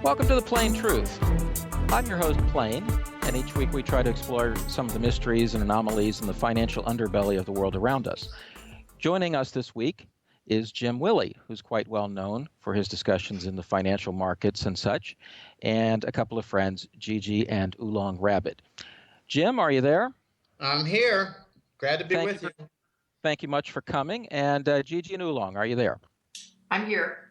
Welcome to The Plain Truth. I'm your host, Plain, and each week we try to explore some of the mysteries and anomalies in the financial underbelly of the world around us. Joining us this week is Jim Willie, who's quite well known for his discussions in the financial markets and such, and a couple of friends, Gigi and Oolong Rabbit. Jim, are you there? I'm here. Glad to be with you. Thank you much for coming. And Gigi and Oolong, are you there? I'm here.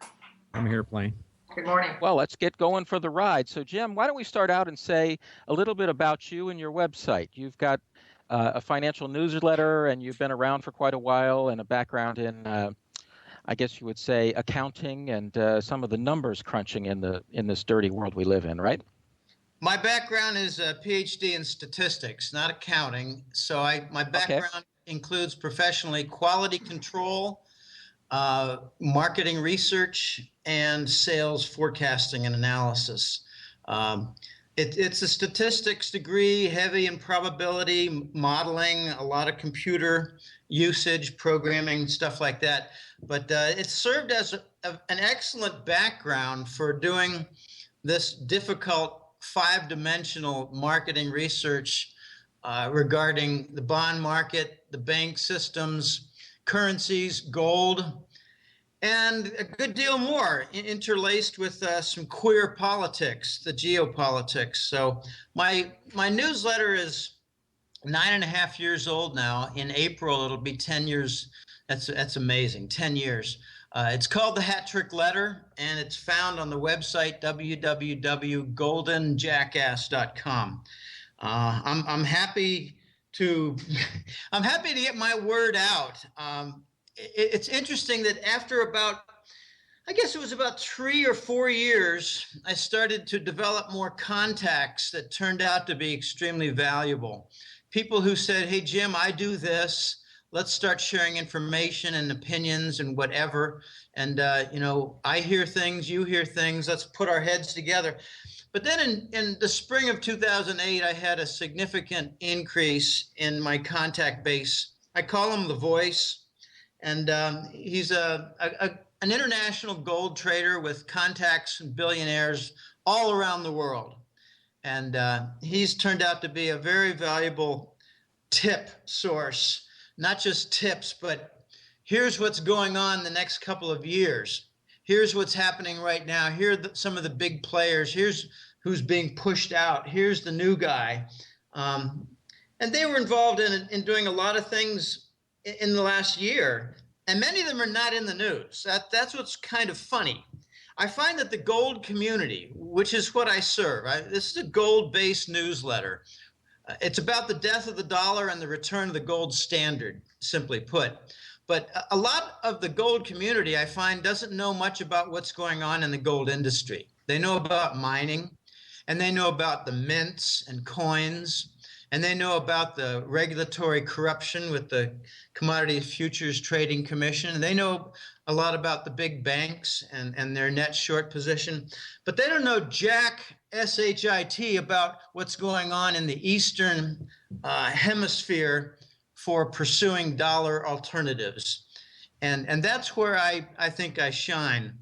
I'm here, Plain. Good morning. Well, let's get going for the ride. So, Jim, why don't we start out and say a little bit about you and your website? You've got a financial newsletter, and you've been around for quite a while, and a background in, I guess you would say, accounting and some of the numbers crunching in this dirty world we live in, right? My background is a PhD in statistics, not accounting. So my background includes professionally quality control, marketing research, and sales forecasting and analysis. It's a statistics degree, heavy in probability, modeling, a lot of computer usage, programming, stuff like that. But it served as an excellent background for doing this difficult five-dimensional marketing research regarding the bond market, the bank systems, currencies, gold, and a good deal more interlaced with some queer politics, the geopolitics. So my newsletter is 9.5 years old now. In April, it'll be 10 years. That's amazing, 10 years. It's called The Hat Trick Letter, and it's found on the website www.goldenjackass.com. I'm happy to get my word out. It's interesting that after about 3 or 4 years, I started to develop more contacts that turned out to be extremely valuable. People who said, "Hey, Jim, I do this. Let's start sharing information and opinions and whatever. And, I hear things, you hear things. Let's put our heads together." But then in the spring of 2008, I had a significant increase in my contact base. I call him the Voice. And he's an international gold trader with contacts and billionaires all around the world. And he's turned out to be a very valuable tip source. Not just tips, but here's what's going on the next couple of years. Here's what's happening right now. Here are some of the big players. Here's who's being pushed out. Here's the new guy. And they were involved in doing a lot of things in the last year, and many of them are not in the news. That's what's kind of funny. I find that the gold community, which is what I serve, this is a gold-based newsletter. It's about the death of the dollar and the return of the gold standard, simply put. But a lot of the gold community, I find, doesn't know much about what's going on in the gold industry. They know about mining, and they know about the mints and coins, and they know about the regulatory corruption with the Commodity Futures Trading Commission. They know a lot about the big banks and their net short position, but they don't know jack, S-H-I-T, about what's going on in the Eastern hemisphere for pursuing dollar alternatives. And that's where I think I shine.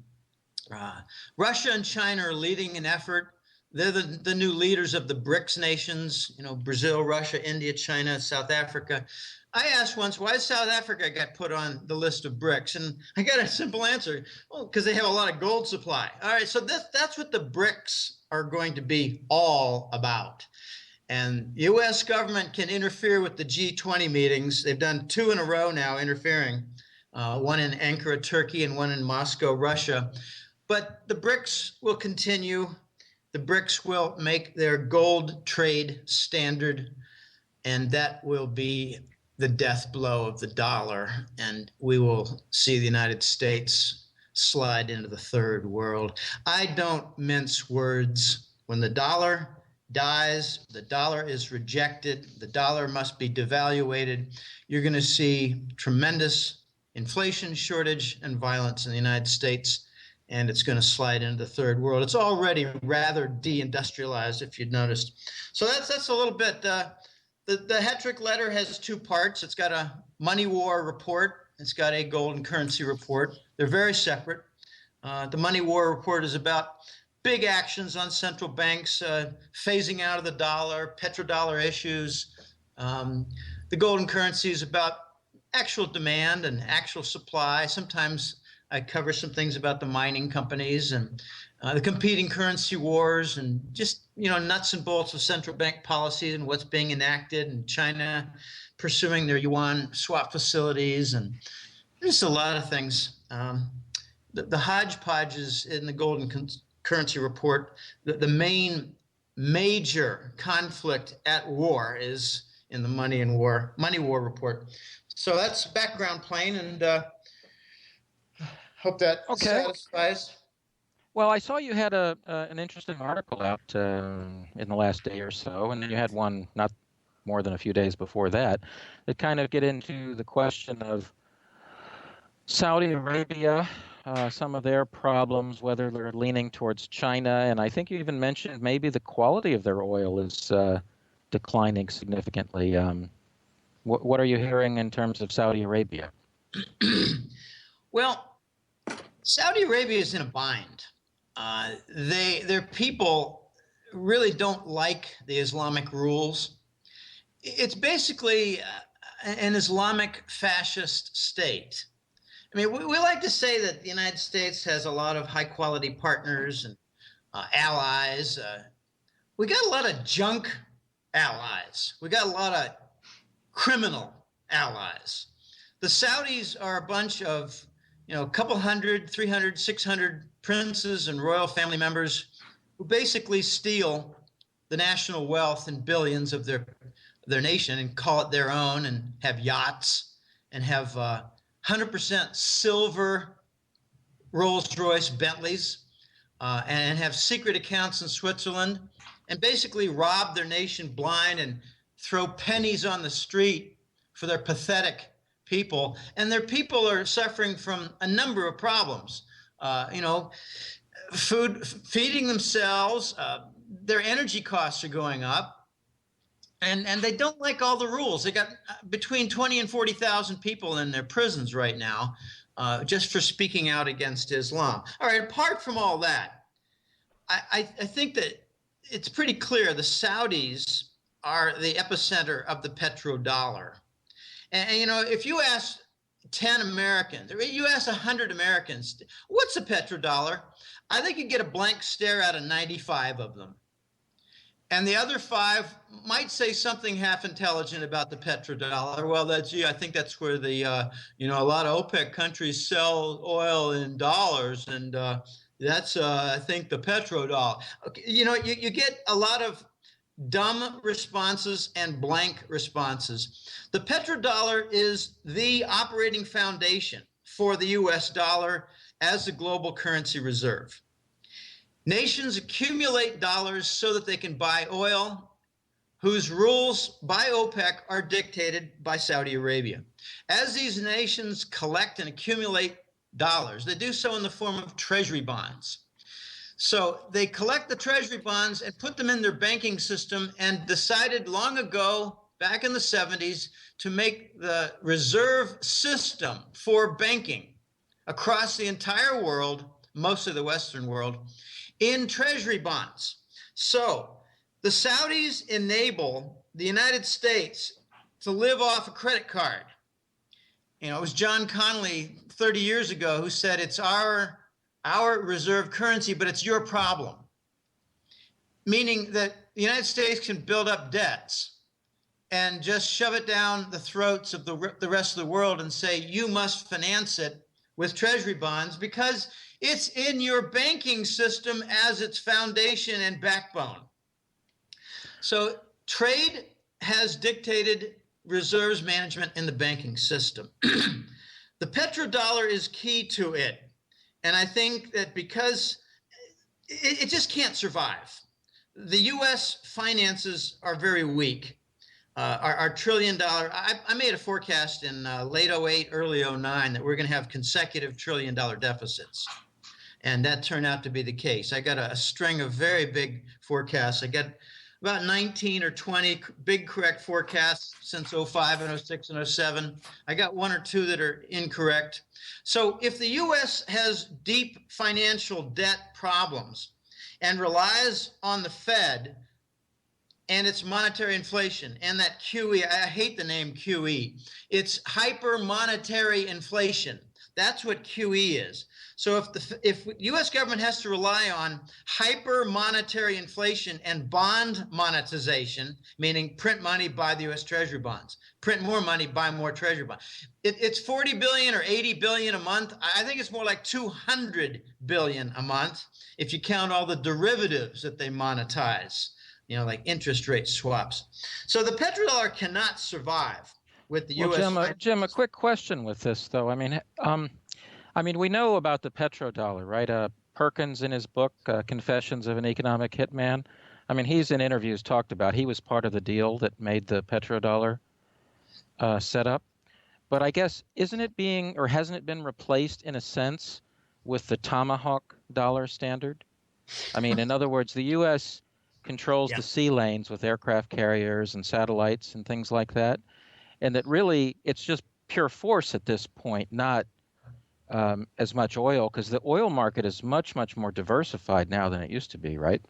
Russia and China are leading an effort. They're the new leaders of the BRICS nations, Brazil, Russia, India, China, South Africa. I asked once, why South Africa got put on the list of BRICS? And I got a simple answer. Well, because they have a lot of gold supply. All right, so that's what the BRICS are going to be all about. And the U.S. government can interfere with the G20 meetings. They've done 2 in a row now interfering, one in Ankara, Turkey, and one in Moscow, Russia. But the BRICS will continue. The BRICS will make their gold trade standard, and that will be the death blow of the dollar, and we will see the United States slide into the third world. I don't mince words. When the dollar dies, the dollar is rejected, the dollar must be devaluated. You're going to see tremendous inflation, shortage, and violence in the United States. And it's going to slide into the third world. It's already rather deindustrialized, if you'd noticed. So that's a little bit. The Hat Trick Letter has 2 parts. It's got a money war report. It's got a gold and currency report. They're very separate. The money war report is about big actions on central banks, phasing out of the dollar, petrodollar issues. The golden currency is about actual demand and actual supply. Sometimes I cover some things about the mining companies and the competing currency wars and just, nuts and bolts of central bank policy and what's being enacted, and China pursuing their yuan swap facilities, and just a lot of things. The hodgepodges in the golden currency report, the main major conflict at war is in the money war report. So that's background, Plain, and hope that satisfies. Well, I saw you had an interesting article out in the last day or so, and then you had one not more than a few days before that kind of get into the question of Saudi Arabia, some of their problems, whether they're leaning towards China, and I think you even mentioned maybe the quality of their oil is declining significantly. What are you hearing in terms of Saudi Arabia? Well, Saudi Arabia is in a bind. Their people really don't like the Islamic rules. It's basically an Islamic fascist state. I mean, we like to say that the United States has a lot of high quality partners and allies. We got a lot of junk allies. We got a lot of criminal allies. The Saudis are a bunch of, a couple hundred, 300, 600 princes and royal family members who basically steal the national wealth and billions of their nation and call it their own, and have yachts and have 100% silver Rolls-Royce Bentleys and have secret accounts in Switzerland, and basically rob their nation blind and throw pennies on the street for their pathetic people. And their people are suffering from a number of problems. Feeding themselves, their energy costs are going up, and they don't like all the rules. They got between 20 and 40,000 people in their prisons right now just for speaking out against Islam. All right, apart from all that, I think that it's pretty clear the Saudis are the epicenter of the petrodollar. And if you ask 10 Americans, or you ask 100 Americans, what's a petrodollar? I think you get a blank stare out of 95 of them. And the other 5 might say something half intelligent about the petrodollar. Well, I think that's where the, a lot of OPEC countries sell oil in dollars, and that's, I think, the petrodollar. Okay, you get a lot of dumb responses and blank responses. The petrodollar is the operating foundation for the US dollar as the global currency reserve. Nations accumulate dollars so that they can buy oil, whose rules by OPEC are dictated by Saudi Arabia. As these nations collect and accumulate dollars, they do so in the form of treasury bonds. So they collect the treasury bonds and put them in their banking system, and decided long ago, back in the 70s, to make the reserve system for banking across the entire world, most of the Western world, in treasury bonds. So the Saudis enable the United States to live off a credit card. It was John Connolly 30 years ago who said, it's our reserve currency, but it's your problem. Meaning that the United States can build up debts and just shove it down the throats of the rest of the world and say, you must finance it with treasury bonds because it's in your banking system as its foundation and backbone. So trade has dictated reserves management in the banking system. The petrodollar is key to it. And I think that because it just can't survive. The U.S. finances are very weak. Our $1 trillion, I made a forecast in late 08, early 09 that we're going to have consecutive $1 trillion deficits. And that turned out to be the case. I got a string of very big forecasts. I got about 19 or 20 big correct forecasts since 05 and 06 and 07. I got 1 or 2 that are incorrect. So if the U.S. has deep financial debt problems, and relies on the Fed and its monetary inflation and that QE. I hate the name QE. It's hyper monetary inflation. That's what QE is. So if U.S. government has to rely on hyper monetary inflation and bond monetization, meaning print money, buy the U.S. Treasury bonds, print more money, buy more Treasury bonds. It's 40 billion or 80 billion a month. I think it's more like 200 billion a month if you count all the derivatives that they monetize, like interest rate swaps. So the petrodollar cannot survive with the U.S. Jim, a quick question with this, though. I mean, we know about the petrodollar, right? Perkins, in his book, Confessions of an Economic Hitman, I mean, he's in interviews talked about he was part of the deal that made the petrodollar set up. But I guess, isn't it being, or hasn't it been replaced in a sense with the tomahawk dollar standard? I mean, in other words, the U.S. controls the sea lanes with aircraft carriers and satellites and things like that. And that really, it's just pure force at this point, not as much oil, because the oil market is much, much more diversified now than it used to be, right?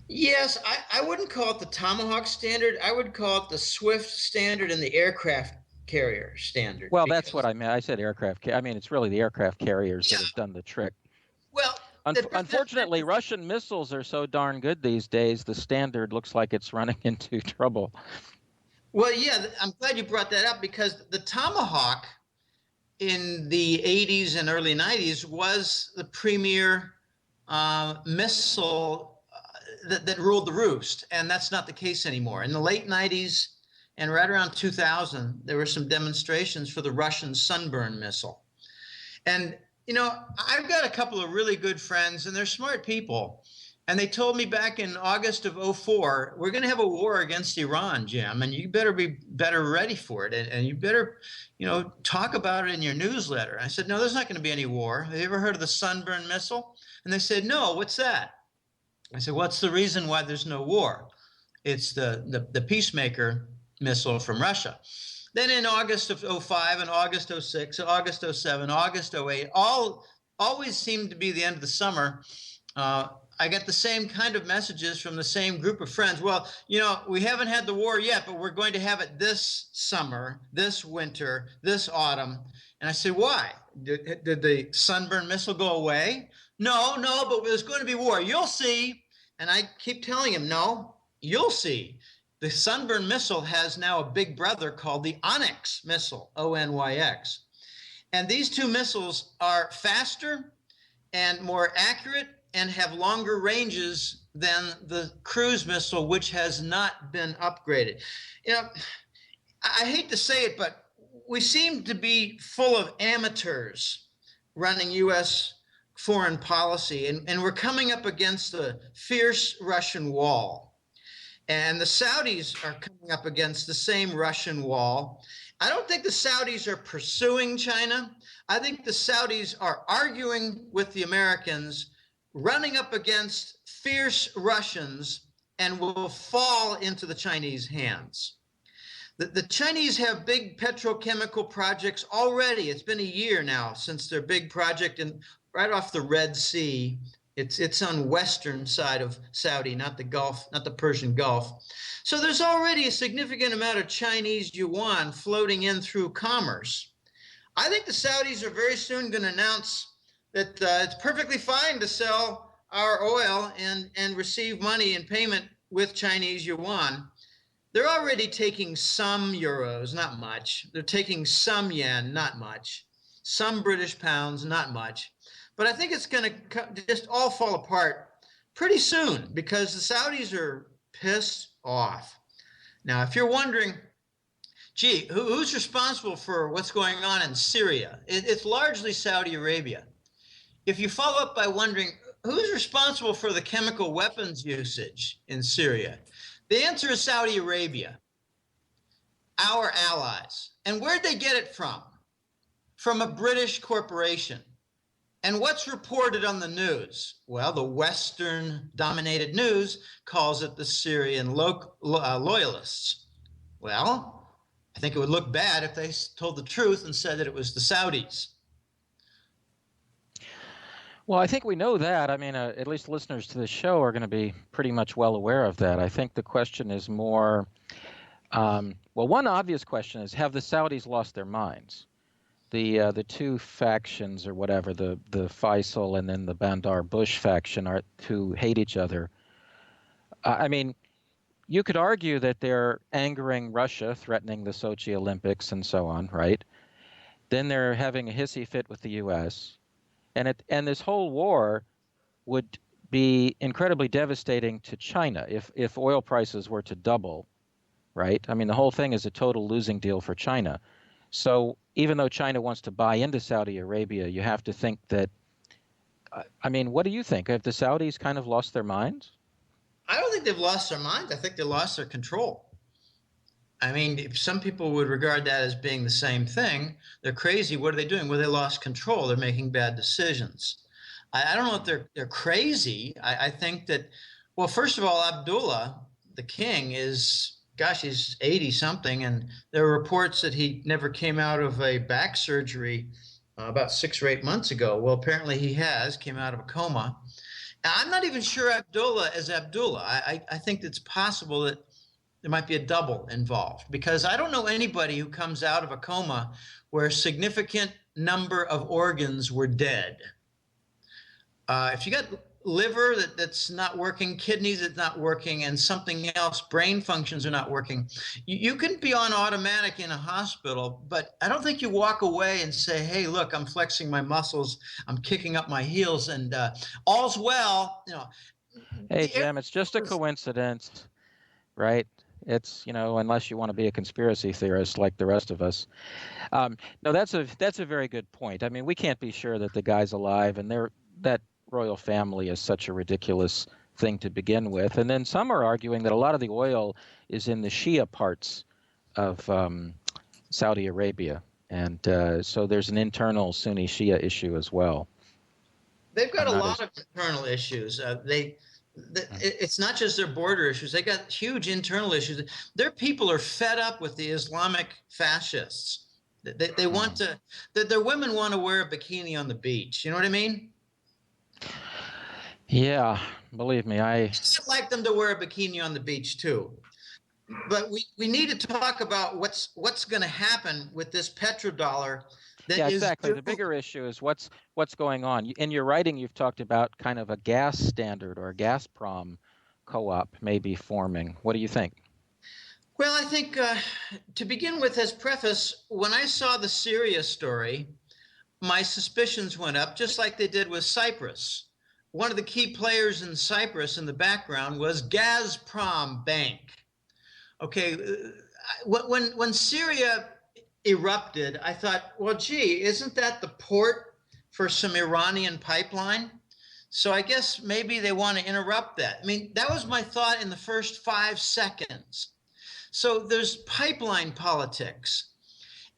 Yes, I wouldn't call it the Tomahawk standard. I would call it the SWIFT standard and the aircraft carrier standard. Well, that's what I meant. I said aircraft. I mean, it's really the aircraft carriers that have done the trick. Well, unfortunately, Russian missiles are so darn good these days, the standard looks like it's running into trouble. Well, yeah, I'm glad you brought that up, because the Tomahawk in the 80s and early 90s was the premier missile that ruled the roost, and that's not the case anymore. In the late 90s and right around 2000, there were some demonstrations for the Russian Sunburn missile. And, I've got a couple of really good friends, and they're smart people. And they told me back in August of 2004, we're going to have a war against Iran, Jim, and you better be better ready for it. And you better, talk about it in your newsletter. I said, no, there's not going to be any war. Have you ever heard of the Sunburn missile? And they said, no, what's that? I said, what's the reason why there's no war? It's the Peacemaker missile from Russia. Then in August of 2005 and August 2006, August 2007, August 2008, always seemed to be the end of the summer. I got the same kind of messages from the same group of friends. Well, we haven't had the war yet, but we're going to have it this summer, this winter, this autumn. And I said, why? Did the Sunburn missile go away? No, but there's going to be war. You'll see. And I keep telling him, no, you'll see. The Sunburn missile has now a big brother called the Onyx missile, ONYX. And these two missiles are faster and more accurate and have longer ranges than the cruise missile, which has not been upgraded. I hate to say it, but we seem to be full of amateurs running U.S. foreign policy, and we're coming up against a fierce Russian wall. And the Saudis are coming up against the same Russian wall. I don't think the Saudis are pursuing China. I think the Saudis are arguing with the Americans, running up against fierce Russians, and will fall into the Chinese hands. The Chinese have big petrochemical projects already. It's been a year now since their big project right off the Red Sea. It's on western side of Saudi, not the Gulf, not the Persian Gulf. So there's already a significant amount of Chinese yuan floating in through commerce. I think the Saudis are very soon going to announce that it's perfectly fine to sell our oil and receive money in payment with Chinese yuan. They're already taking some euros, not much. They're taking some yen, not much. Some British pounds, not much. But I think it's going to just all fall apart pretty soon, because the Saudis are pissed off. Now, if you're wondering, gee, who's responsible for what's going on in Syria? It's largely Saudi Arabia. If you follow up by wondering, who's responsible for the chemical weapons usage in Syria? The answer is Saudi Arabia, our allies. And where'd they get it from? From a British corporation. And what's reported on the news? Well, the Western-dominated news calls it the Syrian loyalists. Well, I think it would look bad if they told the truth and said that it was the Saudis. Well, I think we know that. I mean, at least listeners to the show are going to be pretty much well aware of that. I think the question is more, well, one obvious question is, have the Saudis lost their minds? The two factions or whatever, the Faisal and then the Bandar Bush faction, are who hate each other. I mean, you could argue that they're angering Russia, threatening the Sochi Olympics and so on, right? Then they're having a hissy fit with the U.S. And this whole war would be incredibly devastating to China if oil prices were to double, right? I mean, the whole thing is a total losing deal for China. So even though China wants to buy into Saudi Arabia, you have to think that, I mean, what do you think? Have the Saudis kind of lost their minds? I don't think they've lost their minds. I think they lost their control. I mean, some people would regard that as being the same thing. They're crazy. What are they doing? Well, they lost control. They're making bad decisions. I don't know if they're crazy. I think that, well, first of all, Abdullah, the king, is, gosh, he's 80 something. And there are reports that he never came out of a back surgery about 6 or 8 months ago. Well, apparently he came out of a coma. I'm not even sure Abdullah is Abdullah. I think it's possible that there might be a double involved, because I don't know anybody who comes out of a coma where a significant number of organs were dead. If you got liver that's not working, kidneys that's not working, and something else, brain functions are not working, you can be on automatic in a hospital, but I don't think you walk away and say, hey, look, I'm flexing my muscles, I'm kicking up my heels, and all's well. You know. Hey, Jim, it's just a coincidence, right? It's, unless you want to be a conspiracy theorist like the rest of us. No, that's a very good point. I mean, we can't be sure that the guy's alive, and that royal family is such a ridiculous thing to begin with. And then some are arguing that a lot of the oil is in the Shia parts of Saudi Arabia. And so there's an internal Sunni Shia issue as well. They've got a lot of internal issues. It's not just their border issues. They got huge internal issues. Their people are fed up with the Islamic fascists. They want to, their women want to wear a bikini on the beach. You know what I mean? Yeah, believe me, I'd like them to wear a bikini on the beach too. But we need to talk about what's going to happen with this petrodollar. Yeah, exactly. The bigger issue is what's going on. In your writing, you've talked about kind of a gas standard or a Gazprom co-op maybe forming. What do you think? Well, I think to begin with, as preface, when I saw the Syria story, my suspicions went up, just like they did with Cyprus. One of the key players in Cyprus in the background was Gazprom Bank. Okay, when Syria erupted, I thought, well, gee, isn't that the port for some Iranian pipeline? So I guess maybe they want to interrupt that. I mean, that was my thought in the first 5 seconds. So there's pipeline politics.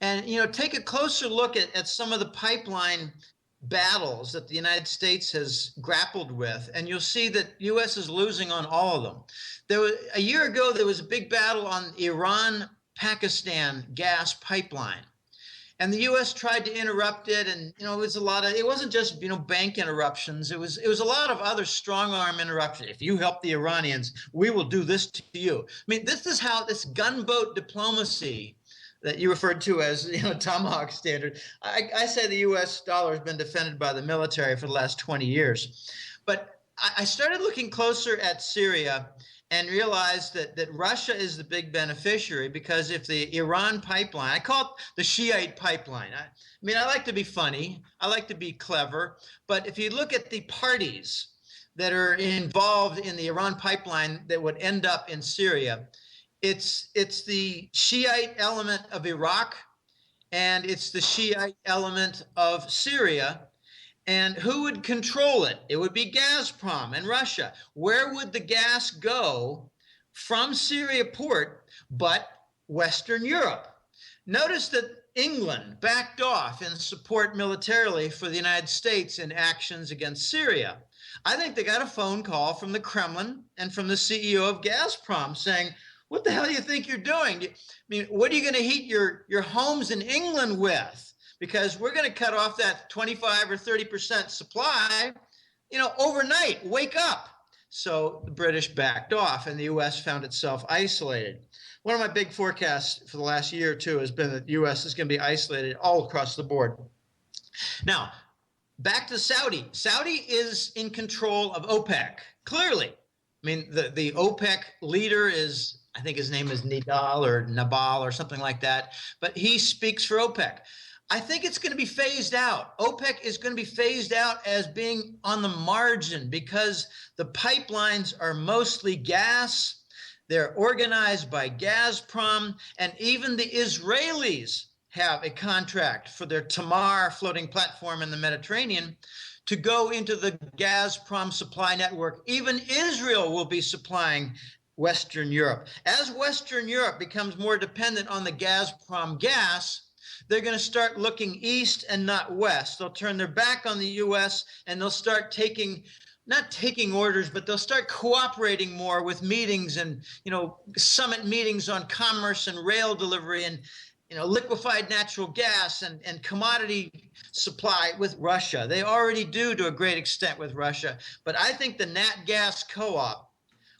And, take a closer look at some of the pipeline battles that the United States has grappled with, and you'll see that U.S. is losing on all of them. A year ago, there was a big battle on Iran-Pakistan gas pipeline, and the U.S. tried to interrupt it, and it wasn't just bank interruptions. It was a lot of other strong-arm interruptions. If you help the Iranians, we will do this to you. I mean, this is how this gunboat diplomacy that you referred to as Tomahawk standard. I say the U.S. dollar has been defended by the military for the last 20 years. But I started looking closer at Syria and realized that Russia is the big beneficiary, because if the Iran pipeline, I call it the Shiite pipeline. I like to be funny. I like to be clever. But if you look at the parties that are involved in the Iran pipeline that would end up in Syria, it's the Shiite element of Iraq, and it's the Shiite element of Syria. And who would control it? It would be Gazprom and Russia. Where would the gas go from Syria port but Western Europe? Notice that England backed off in support militarily for the United States in actions against Syria. I think they got a phone call from the Kremlin and from the CEO of Gazprom saying, what the hell do you think you're doing? I mean, what are you going to heat your homes in England with? because we're going to cut off that 25 or 30% supply, overnight. Wake up. So the British backed off and the U.S. found itself isolated. One of my big forecasts for the last year or two has been that the U.S. is going to be isolated all across the board. Now, back to Saudi. Saudi is in control of OPEC, clearly. I mean, the OPEC leader is, I think his name is Nabal or something like that, but he speaks for OPEC. I think it's going to be phased out. OPEC is going to be phased out as being on the margin because the pipelines are mostly gas. They're organized by Gazprom, and even the Israelis have a contract for their Tamar floating platform in the Mediterranean to go into the Gazprom supply network. Even Israel will be supplying Western Europe. As Western Europe becomes more dependent on the Gazprom gas, they're going to start looking east and not west. They'll turn their back on the U.S. and they'll start not taking orders, but they'll start cooperating more with meetings and, summit meetings on commerce and rail delivery and, liquefied natural gas and commodity supply with Russia. They already do to a great extent with Russia. But I think the Nat Gas Co-op,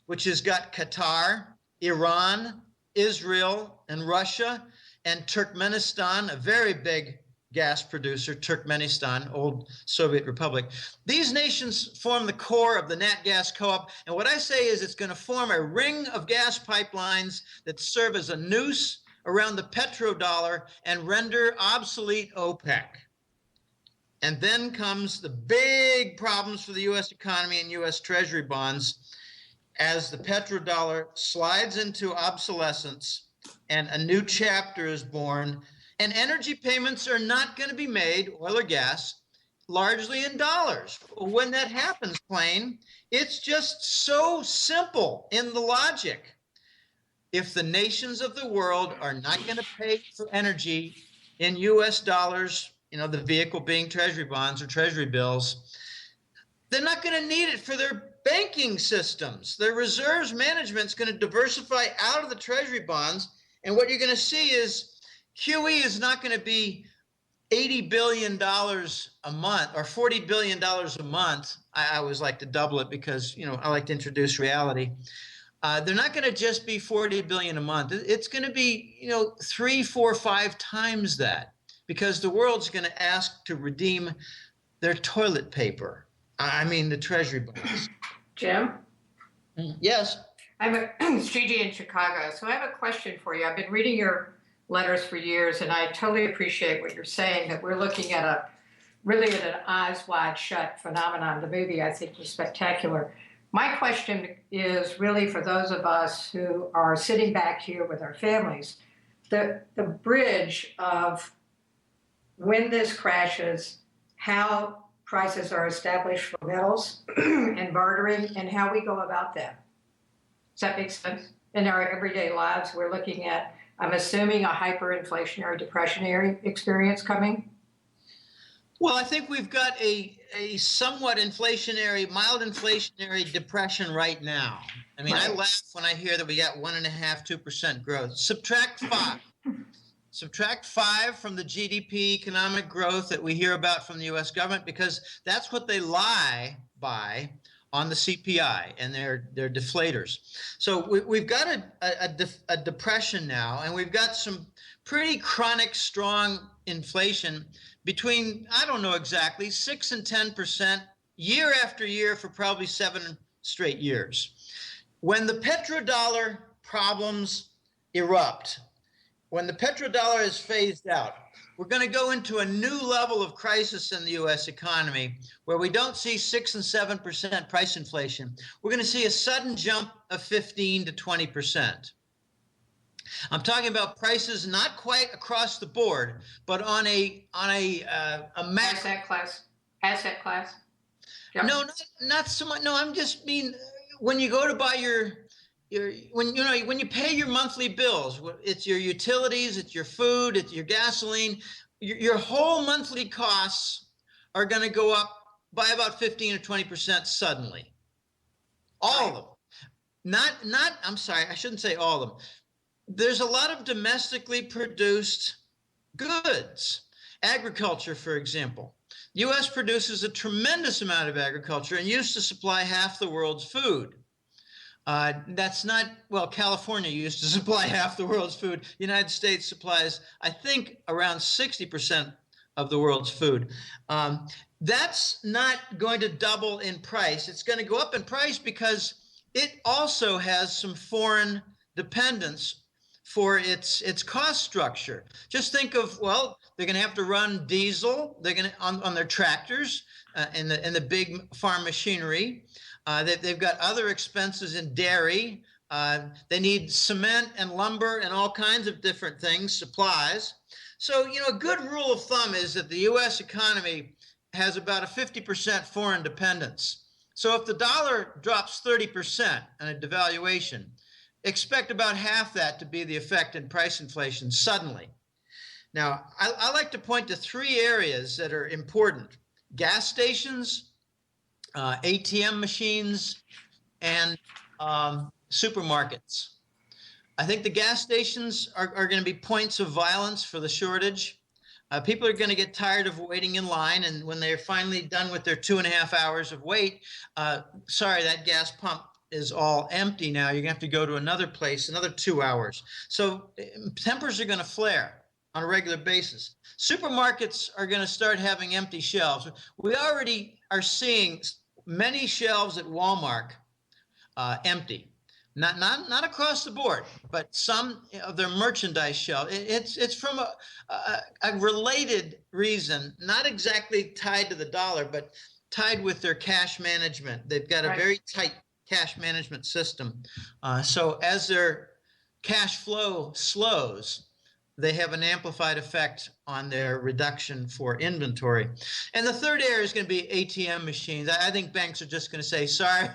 which has got Qatar, Iran, Israel, and Russia, and Turkmenistan, a very big gas producer, Turkmenistan, old Soviet republic. These nations form the core of the Nat Gas Co-op. And what I say is it's going to form a ring of gas pipelines that serve as a noose around the petrodollar and render obsolete OPEC. And then comes the big problems for the U.S. economy and U.S. Treasury bonds as the petrodollar slides into obsolescence and a new chapter is born. And energy payments are not going to be made, oil or gas, largely in dollars. When that happens, Plain, it's just so simple in the logic. If the nations of the world are not going to pay for energy in U.S. dollars, the vehicle being treasury bonds or treasury bills, they're not going to need it for their banking systems. Their reserves management is going to diversify out of the treasury bonds. And what you're going to see is QE is not going to be $80 billion a month or $40 billion a month. I always like to double it because, I like to introduce reality. They're not going to just be 40 billion a month. It's going to be, 3, 4, 5 times that because the world's going to ask to redeem their toilet paper. I mean, the treasury bonds. Jim? Yes. It's Gigi in Chicago. So I have a question for you. I've been reading your letters for years, and I totally appreciate what you're saying, that we're looking at really at an eyes wide shut phenomenon. The movie, I think, was spectacular. My question is really for those of us who are sitting back here with our families, the bridge of when this crashes, how prices are established for metals and bartering, and how we go about that. Does that make sense? In our everyday lives, we're looking at, I'm assuming, a hyperinflationary, depressionary experience coming. Well, I think we've got a somewhat inflationary, mild inflationary depression right now. I mean, right. I laugh when I hear that we got 1.5%, 2% growth. Subtract 5. Subtract 5 from the GDP economic growth that we hear about from the U.S. government, because that's what they lie by on the CPI and their deflators. So we've got a depression now, and we've got some pretty chronic, strong inflation between, I don't know exactly, 6 and 10% year after year for probably 7 straight years. When the petrodollar problems erupt, when the petrodollar is phased out, we're going to go into a new level of crisis in the U.S. economy where we don't see 6 and 7% price inflation. We're going to see a sudden jump of 15 to 20%. I'm talking about prices not quite across the board, but on a macro asset class. Yep. No, not so much. No, I'm just mean when you go to buy when you pay your monthly bills, it's your utilities, it's your food, it's your gasoline, your whole monthly costs are going to go up by about 15 or 20% suddenly. All of them. I'm sorry, I shouldn't say all of them. There's a lot of domestically produced goods. Agriculture, for example. The U.S. produces a tremendous amount of agriculture and used to supply half the world's food. That's not, well, California used to supply half the world's food. The United States supplies, I think, around 60% of the world's food. That's not going to double in price. It's going to go up in price because it also has some foreign dependence for its cost structure. Just think of, well, they're going to have to run diesel. They're going to on their tractors and the big farm machinery. They've got other expenses in dairy. They need cement and lumber and all kinds of different things, supplies. So, you know, a good rule of thumb is that the U.S. economy has about a 50% foreign dependence. So if the dollar drops 30% on a devaluation, expect about half that to be the effect in price inflation suddenly. Now, I like to point to three areas that are important: gas stations, ATM machines, and supermarkets. I think the gas stations are going to be points of violence for the shortage. People are going to get tired of waiting in line, and when they're finally done with their 2.5 hours of wait, sorry, that gas pump is all empty now. You're going to have to go to another place, another 2 hours. So tempers are going to flare on a regular basis. Supermarkets are going to start having empty shelves. We already are seeing many shelves at Walmart empty. Not across the board, but some of their merchandise shelf. It's from a related reason, not exactly tied to the dollar, but tied with their cash management. They've got a very tight cash management system. So as their cash flow slows, they have an amplified effect on their reduction for inventory. And the third area is going to be ATM machines. I think banks are just going to say, sorry,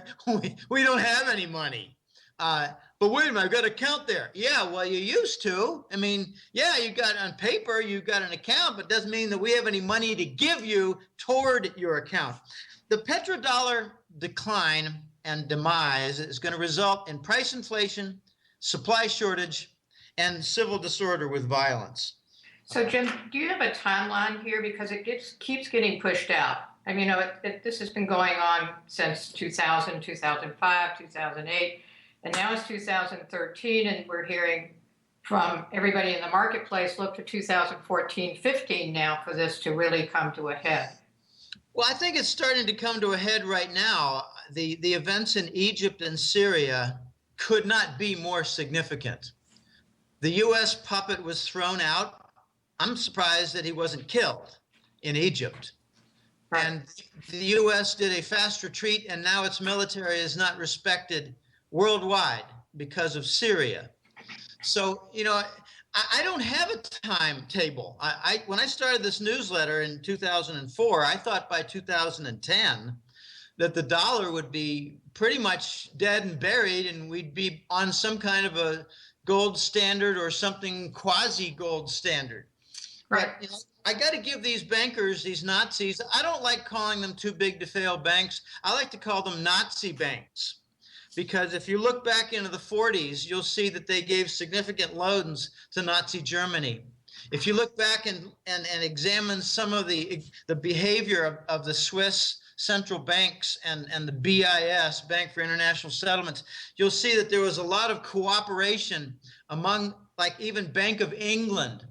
we don't have any money. But wait a minute, I've got an account there. Yeah, well, you used to. I mean, yeah, you got on paper, you've got an account, but doesn't mean that we have any money to give you toward your account. The petrodollar decline and demise is going to result in price inflation, supply shortage, and civil disorder with violence. So, Jim, do you have a timeline here? Because it keeps getting pushed out. I mean, you know, this has been going on since 2000, 2005, 2008. And now it's 2013, and we're hearing from everybody in the marketplace, look to 2014, 15 now for this to really come to a head. Well, I think it's starting to come to a head right now. The events in Egypt and Syria could not be more significant. The U.S. puppet was thrown out. I'm surprised that he wasn't killed in Egypt. Right. And the U.S. did a fast retreat, and now its military is not respected worldwide because of Syria. So, you know, I don't have a timetable. When I started this newsletter in 2004, I thought by 2010 that the dollar would be pretty much dead and buried, and we'd be on some kind of a gold standard or something quasi-gold standard. Right. But, you know, I got to give these bankers, these Nazis, I don't like calling them too big to fail banks. I like to call them Nazi banks. Because if you look back into the 40s, you'll see that they gave significant loans to Nazi Germany. If you look back and examine some of the behavior of the Swiss central banks and the BIS, Bank for International Settlements, you'll see that there was a lot of cooperation among, like, even Bank of England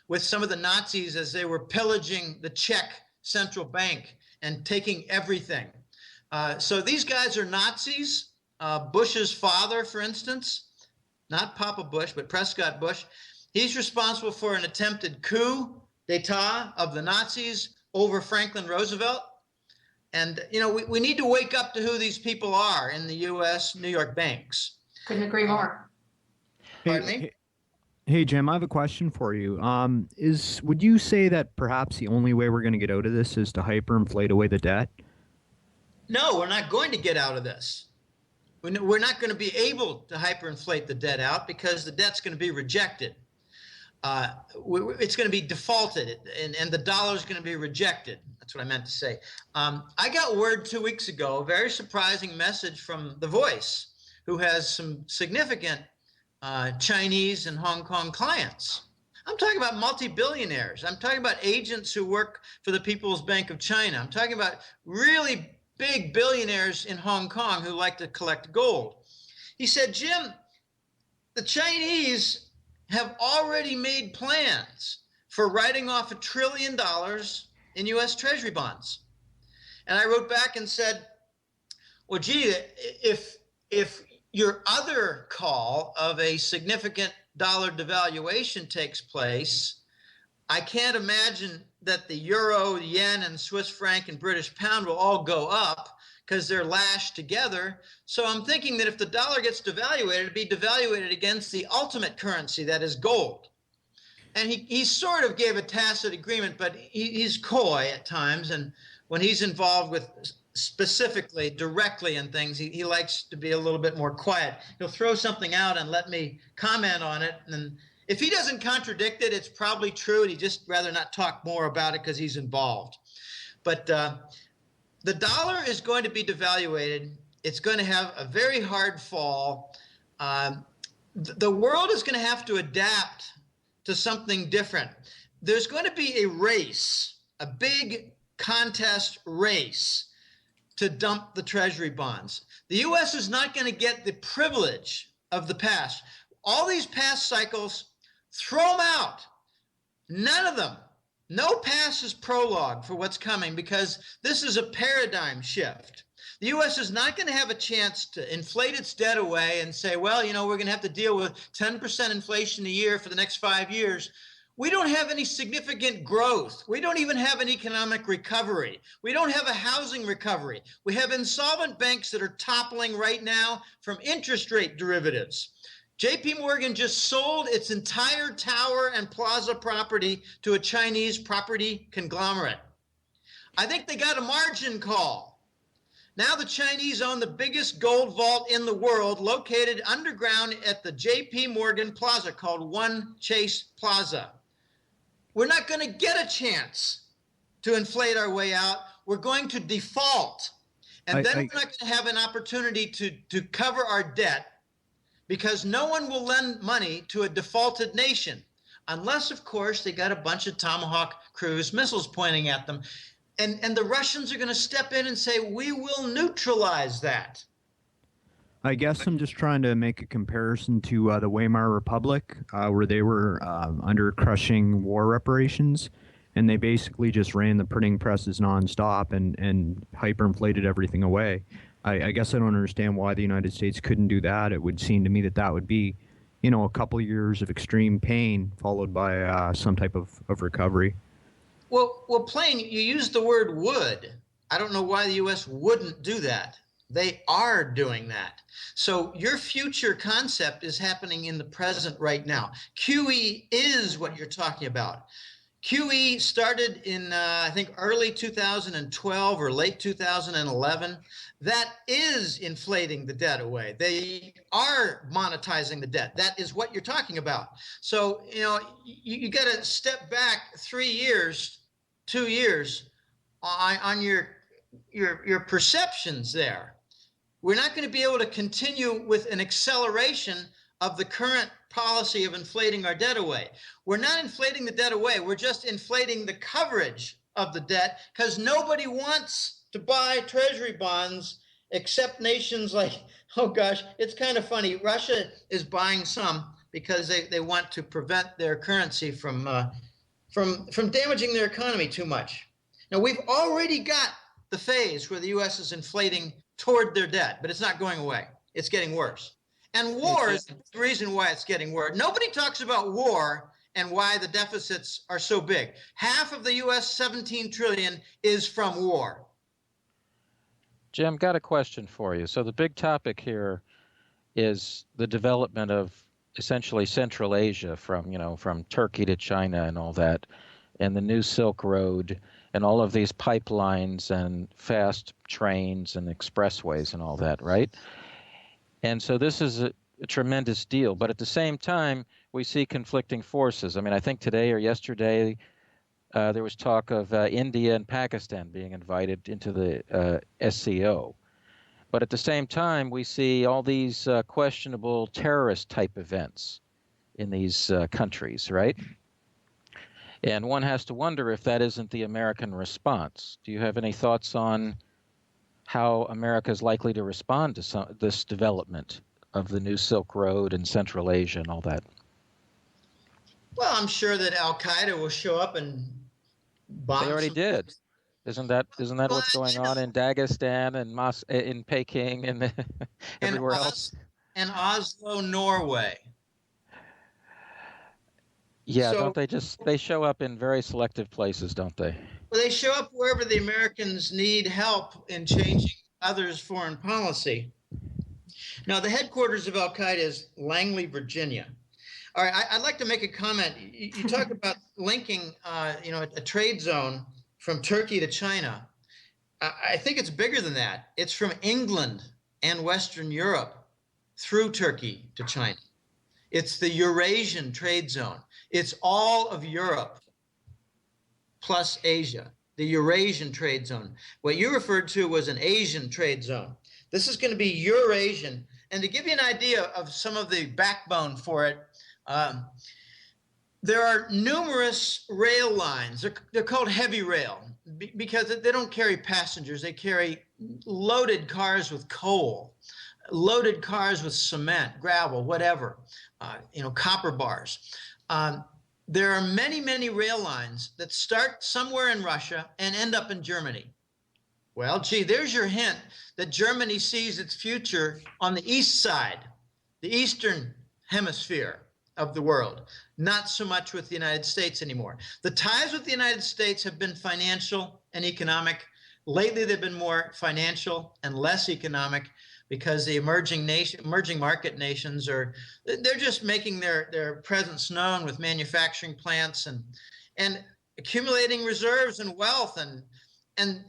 with some of the Nazis as they were pillaging the Czech central bank and taking everything. So these guys are Nazis. Bush's father, for instance, not Papa Bush, but Prescott Bush, he's responsible for an attempted coup d'etat of the Nazis over Franklin Roosevelt. And, you know, we need to wake up to who these people are in the U.S. New York banks. Couldn't agree more. Pardon me? Hey, Jim, I have a question for you. Would you say that perhaps the only way we're going to get out of this is to hyperinflate away the debt? No, we're not going to get out of this. We're not going to be able to hyperinflate the debt out because the debt's going to be rejected. It's going to be defaulted, and the dollar's going to be rejected. That's what I meant to say. I got word 2 weeks ago, a very surprising message from The Voice, who has some significant Chinese and Hong Kong clients. I'm talking about multi-billionaires. I'm talking about agents who work for the People's Bank of China. I'm talking about really big billionaires in Hong Kong who like to collect gold. He said, Jim, the Chinese have already made plans for writing off $1 trillion in U.S. Treasury bonds. And I wrote back and said, well, gee, if your other call of a significant dollar devaluation takes place, I can't imagine that the euro, yen, and Swiss franc and British pound will all go up because they're lashed together. So I'm thinking that if the dollar gets devaluated, it'd be devaluated against the ultimate currency, that is gold. And he sort of gave a tacit agreement, but he's coy at times. And when he's involved with specifically, directly in things, he likes to be a little bit more quiet. He'll throw something out and let me comment on it. And if he doesn't contradict it, it's probably true. And he'd just rather not talk more about it because he's involved. But the dollar is going to be devaluated. It's going to have a very hard fall. The world is going to have to adapt to something different. There's going to be a race, a big contest race to dump the treasury bonds. The U.S. is not going to get the privilege of the past. All these past cycles, throw them out. None of them. No past is prologue for what's coming because this is a paradigm shift. The U.S. is not going to have a chance to inflate its debt away and say, well, you know, we're going to have to deal with 10% inflation a year for the next 5 years. We don't have any significant growth. We don't even have an economic recovery. We don't have a housing recovery. We have insolvent banks that are toppling right now from interest rate derivatives. JP Morgan just sold its entire tower and plaza property to a Chinese property conglomerate. I think they got a margin call. Now the Chinese own the biggest gold vault in the world, located underground at the JP Morgan Plaza called One Chase Plaza. We're not going to get a chance to inflate our way out. We're going to default. And then we're not going to have an opportunity to cover our debt because no one will lend money to a defaulted nation unless, of course, they got a bunch of Tomahawk cruise missiles pointing at them. And the Russians are going to step in and say, we will neutralize that. I guess I'm just trying to make a comparison to the Weimar Republic, where they were under crushing war reparations, and they basically just ran the printing presses nonstop and hyperinflated everything away. I guess I don't understand why the United States couldn't do that. It would seem to me that that would be, you know, a couple of years of extreme pain followed by some type of recovery. Well, Plain, you used the word would. I don't know why the U.S. wouldn't do that. They are doing that. So your future concept is happening in the present right now. QE is what you're talking about. QE started in, I think, early 2012 or late 2011. That is inflating the debt away. They are monetizing the debt. That is what you're talking about. So, you know, you got to step back 3 years, 2 years on your perceptions there. We're not going to be able to continue with an acceleration of the current policy of inflating our debt away. We're not inflating the debt away. We're just inflating the coverage of the debt because nobody wants to buy treasury bonds except nations like, oh gosh, it's kind of funny. Russia is buying some because they want to prevent their currency from damaging their economy too much. Now, we've already got the phase where the U.S. is inflating toward their debt, but it's not going away. It's getting worse. And war is the reason why it's getting worse. Nobody talks about war and why the deficits are so big. Half of the U.S. 17 trillion is from war. Jim, got a question for you. So the big topic here is the development of essentially Central Asia from Turkey to China and all that, and the new Silk Road and all of these pipelines and fast trains and expressways and all that, right? And so this is a tremendous deal. But at the same time, we see conflicting forces. I mean, I think today or yesterday, there was talk of India and Pakistan being invited into the SCO. But at the same time, we see all these questionable terrorist-type events in these countries, right? And one has to wonder if that isn't the American response. Do you have any thoughts on how America is likely to respond to this development of the new Silk Road and Central Asia and all that? Well, I'm sure that Al-Qaeda will show up and bomb. They already did. Isn't that what's going on in Dagestan and in Peking and everywhere else? And Oslo, Norway. Yeah, so, don't they show up in very selective places, don't they? Well, they show up wherever the Americans need help in changing others' foreign policy. Now, the headquarters of Al-Qaeda is Langley, Virginia. All right, I'd like to make a comment. You talk about linking, a trade zone from Turkey to China. I think it's bigger than that. It's from England and Western Europe through Turkey to China. It's the Eurasian trade zone. It's all of Europe plus Asia, the Eurasian trade zone. What you referred to was an Asian trade zone. This is going to be Eurasian. And to give you an idea of some of the backbone for it, there are numerous rail lines. They're called heavy rail because they don't carry passengers. They carry loaded cars with coal, loaded cars with cement, gravel, whatever, copper bars. There are many, many rail lines that start somewhere in Russia and end up in Germany. Well, gee, there's your hint that Germany sees its future on the east side, the eastern hemisphere of the world, not so much with the United States anymore. The ties with the United States have been financial and economic. Lately, they've been more financial and less economic because the emerging market nations they're just making their presence known with manufacturing plants and accumulating reserves and wealth and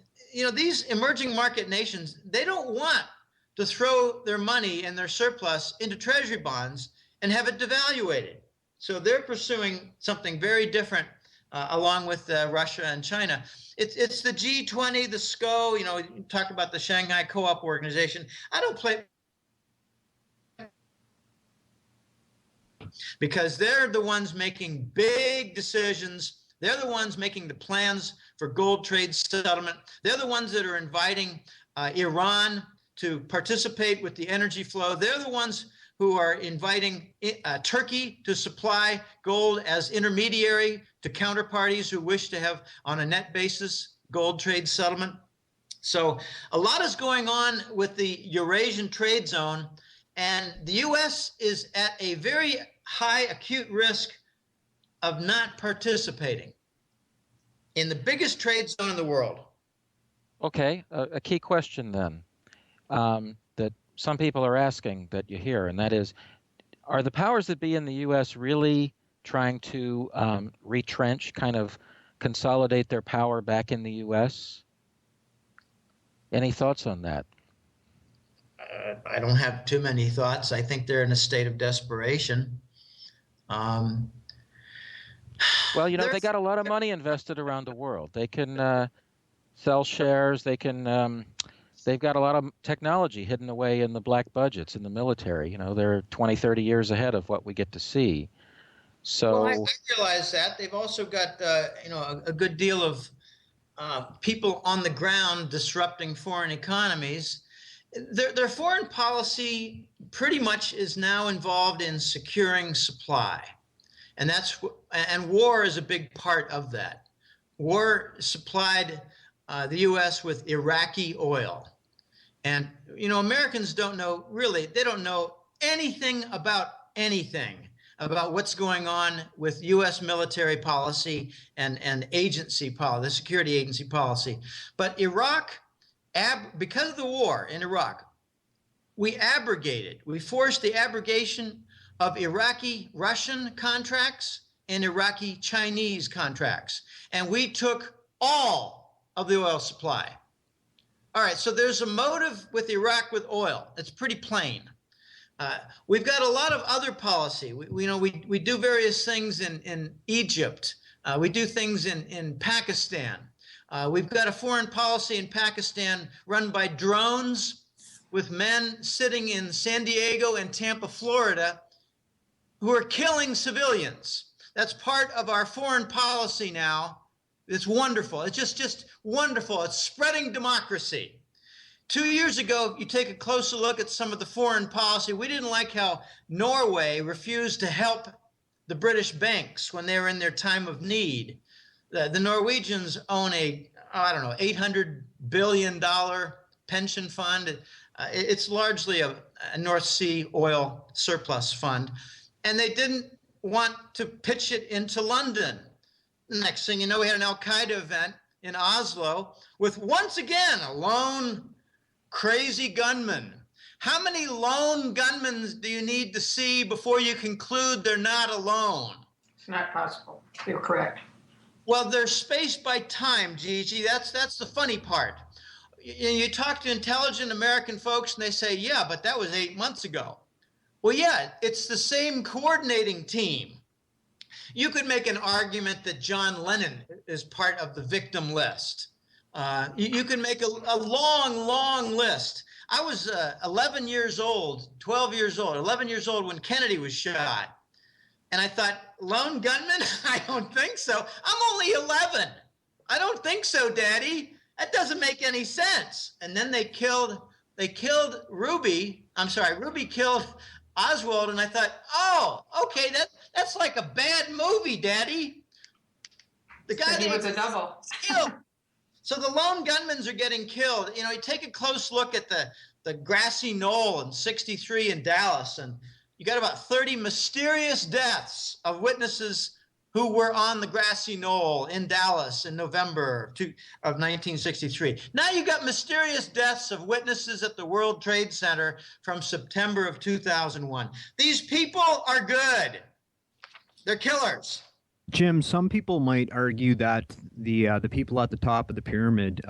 these emerging market nations, they don't want to throw their money and their surplus into treasury bonds and have it devaluated. So they're pursuing something very different along with Russia and China. It's the G20, the SCO, you talk about the Shanghai Co-op Organization. I don't play because they're the ones making big decisions. They're the ones making the plans for gold trade settlement. They're the ones that are inviting Iran to participate with the energy flow. They're the ones who are inviting Turkey to supply gold as intermediary to counterparties who wish to have, on a net basis, gold trade settlement. So a lot is going on with the Eurasian trade zone, and the U.S. is at a very high acute risk of not participating in the biggest trade zone in the world. Okay, a key question then that some people are asking that you hear, and that is, are the powers that be in the U.S. really trying to retrench, kind of consolidate their power back in the U.S.? Any thoughts on that? I don't have too many thoughts. I think they're in a state of desperation. Well, they got a lot of money invested around the world. They can sell shares. They can. They've got a lot of technology hidden away in the black budgets in the military. They're 20, 30 years ahead of what we get to see. So I realize that. They've also got a good deal of people on the ground disrupting foreign economies. Their foreign policy pretty much is now involved in securing supply. And war is a big part of that. War supplied the U.S. with Iraqi oil. And, Americans don't know anything about what's going on with U.S. military policy and agency policy, the security agency policy. But Iraq, because of the war in Iraq, we forced the abrogation of Iraqi Russian contracts and Iraqi Chinese contracts. And we took all of the oil supply. All right, so there's a motive with Iraq with oil. It's pretty plain. We've got a lot of other policy. We do various things in Egypt. We do things in Pakistan. We've got a foreign policy in Pakistan run by drones with men sitting in San Diego and Tampa, Florida, who are killing civilians. That's part of our foreign policy now. It's wonderful. It's just wonderful. It's spreading democracy. 2 years ago, you take a closer look at some of the foreign policy. We didn't like how Norway refused to help the British banks when they were in their time of need. The Norwegians own I don't know, $800 billion pension fund. It's largely a North Sea oil surplus fund. And they didn't want to pitch it into London. Next thing you know, we had an Al-Qaeda event in Oslo with, once again, a lone crazy gunman. How many lone gunmen do you need to see before you conclude they're not alone? It's not possible. You're correct. Well, they're spaced by time, Gigi. That's the funny part. You talk to intelligent American folks and they say, yeah, but that was 8 months ago. Well, yeah, it's the same coordinating team. You could make an argument that John Lennon is part of the victim list. You can make a long list. I was 11 years old, 12 years old, 11 years old when Kennedy was shot. And I thought, lone gunman? I don't think so. I'm only 11. I don't think so, Daddy. That doesn't make any sense. And then they killed Ruby. I'm sorry, Ruby killed Oswald. And I thought, oh, okay, that's like a bad movie, Daddy. The guy So he was a double. killed. So the lone gunmen are getting killed. You know, you take a close look at the grassy knoll in 63 in Dallas, and you got about 30 mysterious deaths of witnesses who were on the grassy knoll in Dallas in November of 1963. Now you got mysterious deaths of witnesses at the World Trade Center from September of 2001. These people are good. They're killers. Jim, some people might argue that the people at the top of the pyramid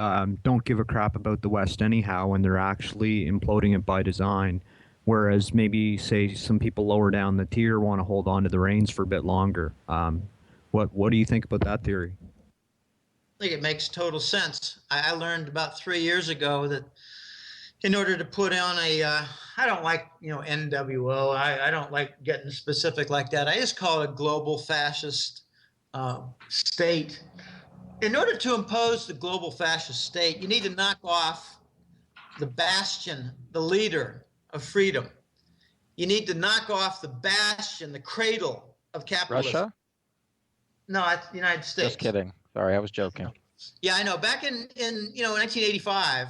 don't give a crap about the West anyhow, when they're actually imploding it by design. Whereas maybe, say, some people lower down the tier want to hold on to the reins for a bit longer. What do you think about that theory? I think it makes total sense. I learned about 3 years ago that in order to put on I don't like, NWO. I don't like getting specific like that. I just call it a global fascist state. In order to impose the global fascist state, you need to knock off the bastion, the leader of freedom. You need to knock off the bastion, the cradle of capitalism. Russia? No, it's the United States. Just kidding. Sorry, I was joking. Yeah, I know. Back in 1985,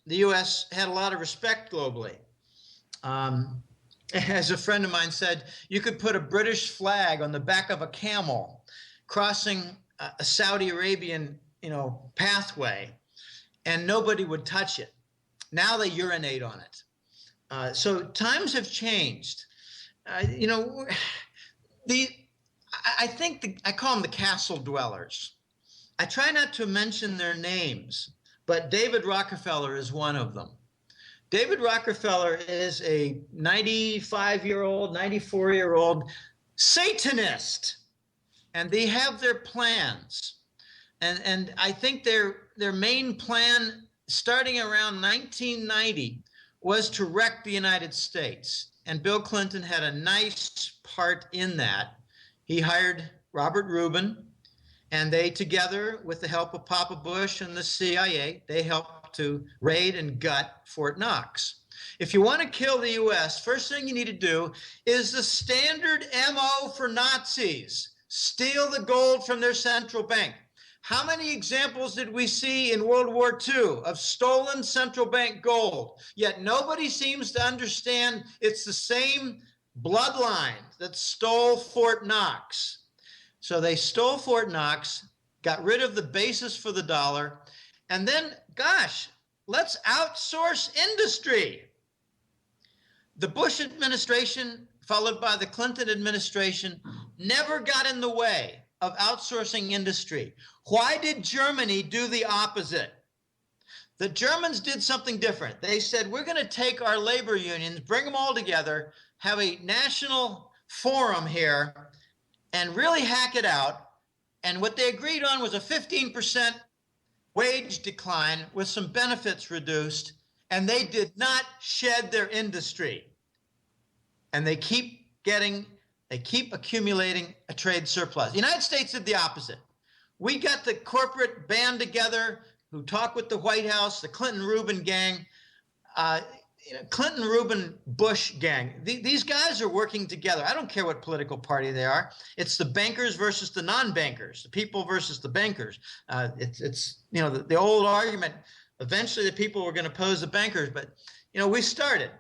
the U.S. had a lot of respect globally. As a friend of mine said, you could put a British flag on the back of a camel crossing a Saudi Arabian, pathway, and nobody would touch it. Now they urinate on it. So times have changed. I think I call them the castle dwellers. I try not to mention their names, but David Rockefeller is one of them. David Rockefeller is a 95-year-old, 94-year-old Satanist, and they have their plans. And I think their main plan, starting around 1990, was to wreck the United States. And Bill Clinton had a nice part in that. He hired Robert Rubin, and they, together with the help of Papa Bush and the CIA, they helped to raid and gut Fort Knox. If you want to kill the U.S., first thing you need to do is the standard MO for Nazis: steal the gold from their central bank. How many examples did we see in World War II of stolen central bank gold? Yet nobody seems to understand it's the same bloodline that stole Fort Knox. So they stole Fort Knox, got rid of the basis for the dollar, and then, gosh, let's outsource industry. The Bush administration, followed by the Clinton administration, never got in the way of outsourcing industry. Why did Germany do the opposite? The Germans did something different. They said, we're going to take our labor unions, bring them all together, have a national forum here, and really hack it out. And what they agreed on was a 15% wage decline with some benefits reduced, and they did not shed their industry. And they keep getting They keep accumulating a trade surplus. The United States did the opposite. We got the corporate band together who talk with the White House, the Clinton-Rubin gang, Clinton-Rubin-Bush gang. These guys are working together. I don't care what political party they are. It's the bankers versus the non-bankers, the people versus the bankers. It's the old argument. Eventually, the people were going to oppose the bankers, but we started.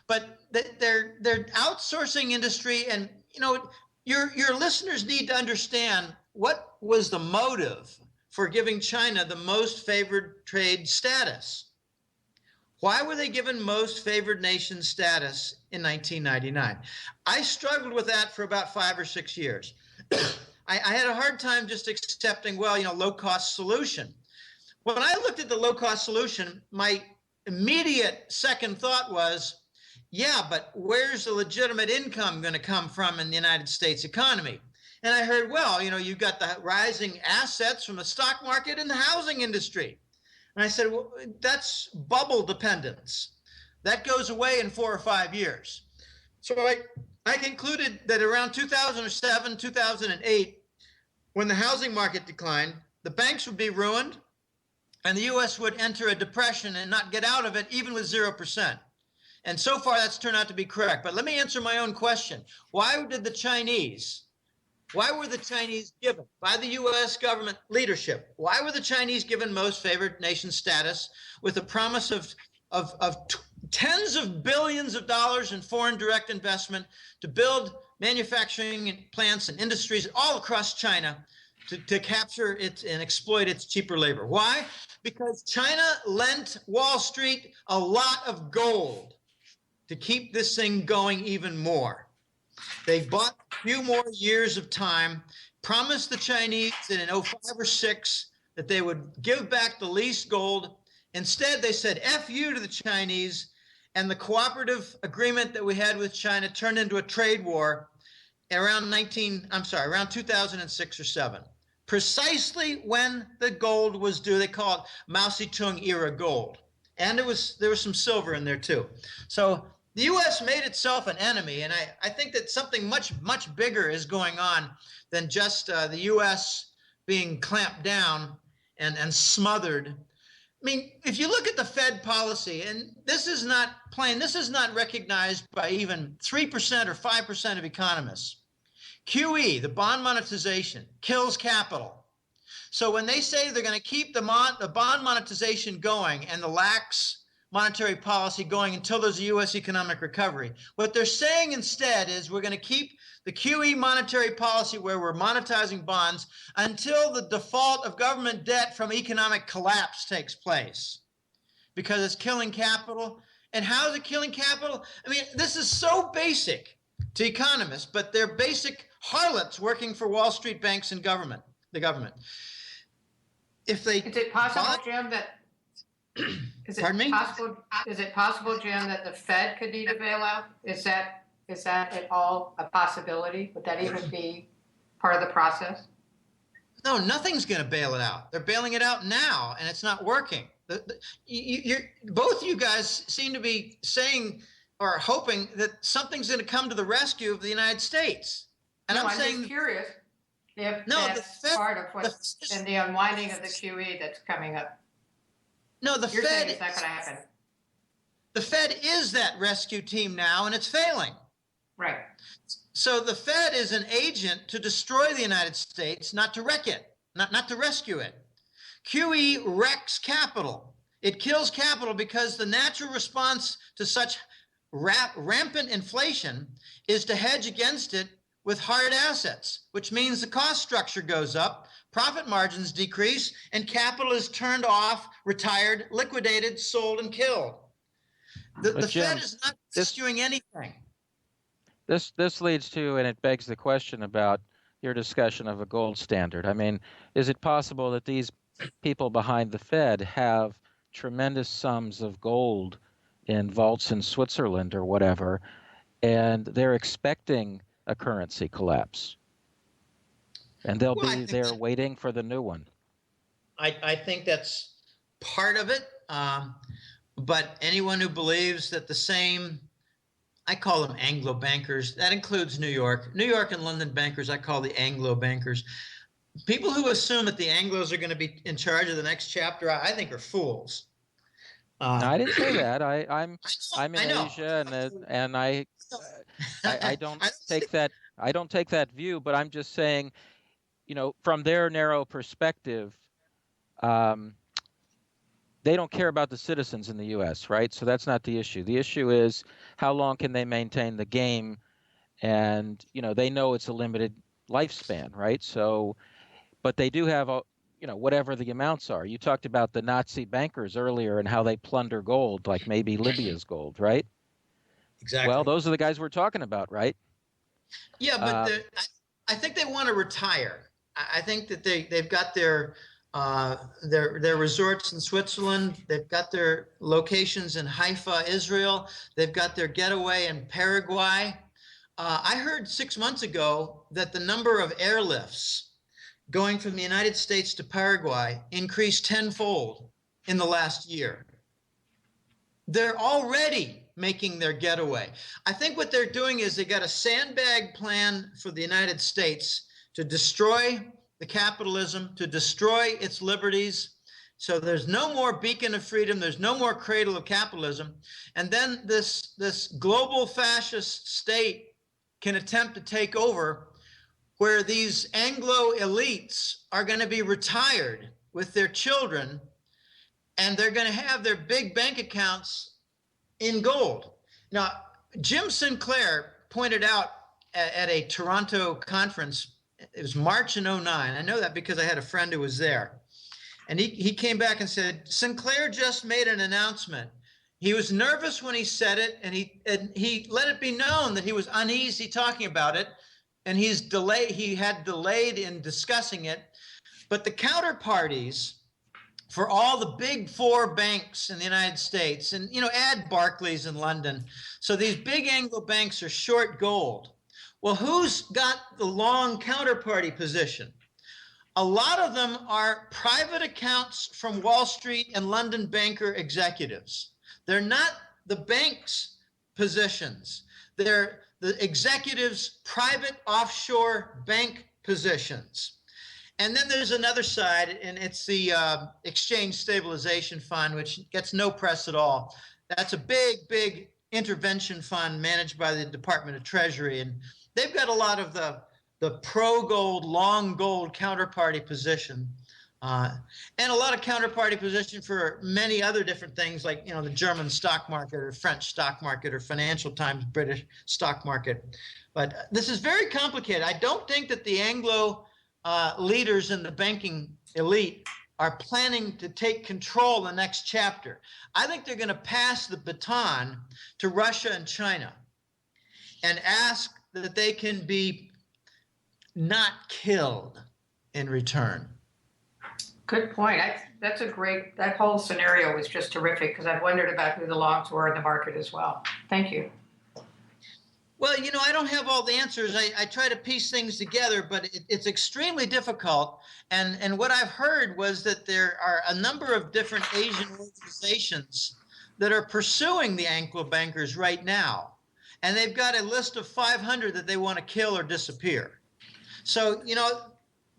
But they're outsourcing industry, and your listeners need to understand what was the motive for giving China the most favored trade status. Why were they given most favored nation status in 1999? I struggled with that for about 5 or 6 years. I had a hard time just accepting, low-cost solution. When I looked at the low-cost solution, my immediate second thought was, yeah, but where's the legitimate income going to come from in the United States economy? And I heard, you've got the rising assets from the stock market and the housing industry. And I said, well, that's bubble dependence. That goes away in 4 or 5 years. So I concluded that around 2007, 2008, when the housing market declined, the banks would be ruined, and the U.S. would enter a depression and not get out of it, even with 0%. And so far, that's turned out to be correct. But let me answer my own question. Why were the Chinese given by the U.S. government leadership? Why were the Chinese given most favored nation status with a promise of tens of billions of dollars in foreign direct investment to build manufacturing plants and industries all across China to capture it and exploit its cheaper labor? Why? Because China lent Wall Street a lot of gold to keep this thing going even more. They bought a few more years of time, promised the Chinese that in 05 or 06 that they would give back the leased gold. Instead, they said F you to the Chinese, and the cooperative agreement that we had with China turned into a trade war around 2006 or 7. Precisely when the gold was due. They call it Mao Zedong era gold. And there was some silver in there too. So the U.S. made itself an enemy, and I think that something much, much bigger is going on than just the U.S. being clamped down and smothered. I mean, if you look at the Fed policy, and this is not recognized by even 3% or 5% of economists. QE, the bond monetization, kills capital. So when they say they're going to keep the bond monetization going and the lax monetary policy going until there's a U.S. economic recovery, what they're saying instead is we're going to keep the QE monetary policy where we're monetizing bonds until the default of government debt from economic collapse takes place, because it's killing capital. And how is it killing capital? I mean, this is so basic to economists, but they're basic harlots working for Wall Street banks and the government. Is it possible, Jim, that Pardon me? Is it possible, Jim, that the Fed could need a bailout? Is that at all a possibility? Would that even be part of the process? No, nothing's going to bail it out. They're bailing it out now, and it's not working. Both you guys seem to be saying or hoping that something's going to come to the rescue of the United States. And I'm saying, just curious if no, that's part of what's in the unwinding of the QE that's coming up. No, You're saying it's not going to happen. The Fed is that rescue team now, and it's failing. Right. So the Fed is an agent to destroy the United States, not to wreck it, not to rescue it. QE wrecks capital. It kills capital because the natural response to such rampant inflation is to hedge against it with hard assets, which means the cost structure goes up, profit margins decrease, and capital is turned off, retired, liquidated, sold, and killed. The Fed is not rescuing anything. This leads to, and it begs the question about your discussion of a gold standard. I mean, is it possible that these people behind the Fed have tremendous sums of gold in vaults in Switzerland or whatever, and they're expecting a currency collapse, and they'll be there waiting for the new one? I think that's part of it, but anyone who believes that the same I call them Anglo bankers. That includes New York. New York and London bankers, I call the Anglo bankers. People who assume that the Anglos are going to be in charge of the next chapter, I think are fools. No, I didn't say that. I'm in I know. Asia, and I don't take that view. But I'm just saying, from their narrow perspective, um, they don't care about the citizens in the U.S., right? So that's not the issue. The issue is how long can they maintain the game, and they know it's a limited lifespan, right? So, but they do have whatever the amounts are. You talked about the Nazi bankers earlier and how they plunder gold, like maybe Libya's gold, right? Exactly. Well, those are the guys we're talking about, right? Yeah, but I think they want to retire. I think that they've got their resorts in Switzerland. They've got their locations in Haifa, Israel. They've got their getaway in Paraguay. I heard 6 months ago that the number of airlifts going from the United States to Paraguay increased tenfold in the last year. They're already making their getaway. I think what they're doing is they got a sandbag plan for the United States to destroy the capitalism, to destroy its liberties. So there's no more beacon of freedom. There's no more cradle of capitalism. And then this global fascist state can attempt to take over, where these Anglo elites are going to be retired with their children, and they're going to have their big bank accounts in gold. Now, Jim Sinclair pointed out at a Toronto conference, it was March in 2009. I know that because I had a friend who was there. And he came back and said, Sinclair just made an announcement. He was nervous when he said it, and he let it be known that he was uneasy talking about it, and he had delayed in discussing it. But the counterparties for all the big four banks in the United States, and add Barclays in London, so these big Anglo banks are short gold. Well, who's got the long counterparty position? A lot of them are private accounts from Wall Street and London banker executives. They're not the bank's positions. They're the executives' private offshore bank positions. And then there's another side, and it's the Exchange Stabilization Fund, which gets no press at all. That's a big, big intervention fund managed by the Department of Treasury. And they've got a lot of the pro-gold, long gold counterparty position, and a lot of counterparty position for many other different things, like the German stock market or French stock market or Financial Times British stock market. But this is very complicated. I don't think that the Anglo leaders in the banking elite are planning to take control the next chapter. I think they're going to pass the baton to Russia and China and ask that they can be not killed in return. Good point. That whole scenario was just terrific, because I've wondered about who the longs were in the market as well. Thank you. Well, I don't have all the answers. I try to piece things together, but it's extremely difficult. And what I've heard was that there are a number of different Asian organizations that are pursuing the Anglo bankers right now. And they've got a list of 500 that they want to kill or disappear. So,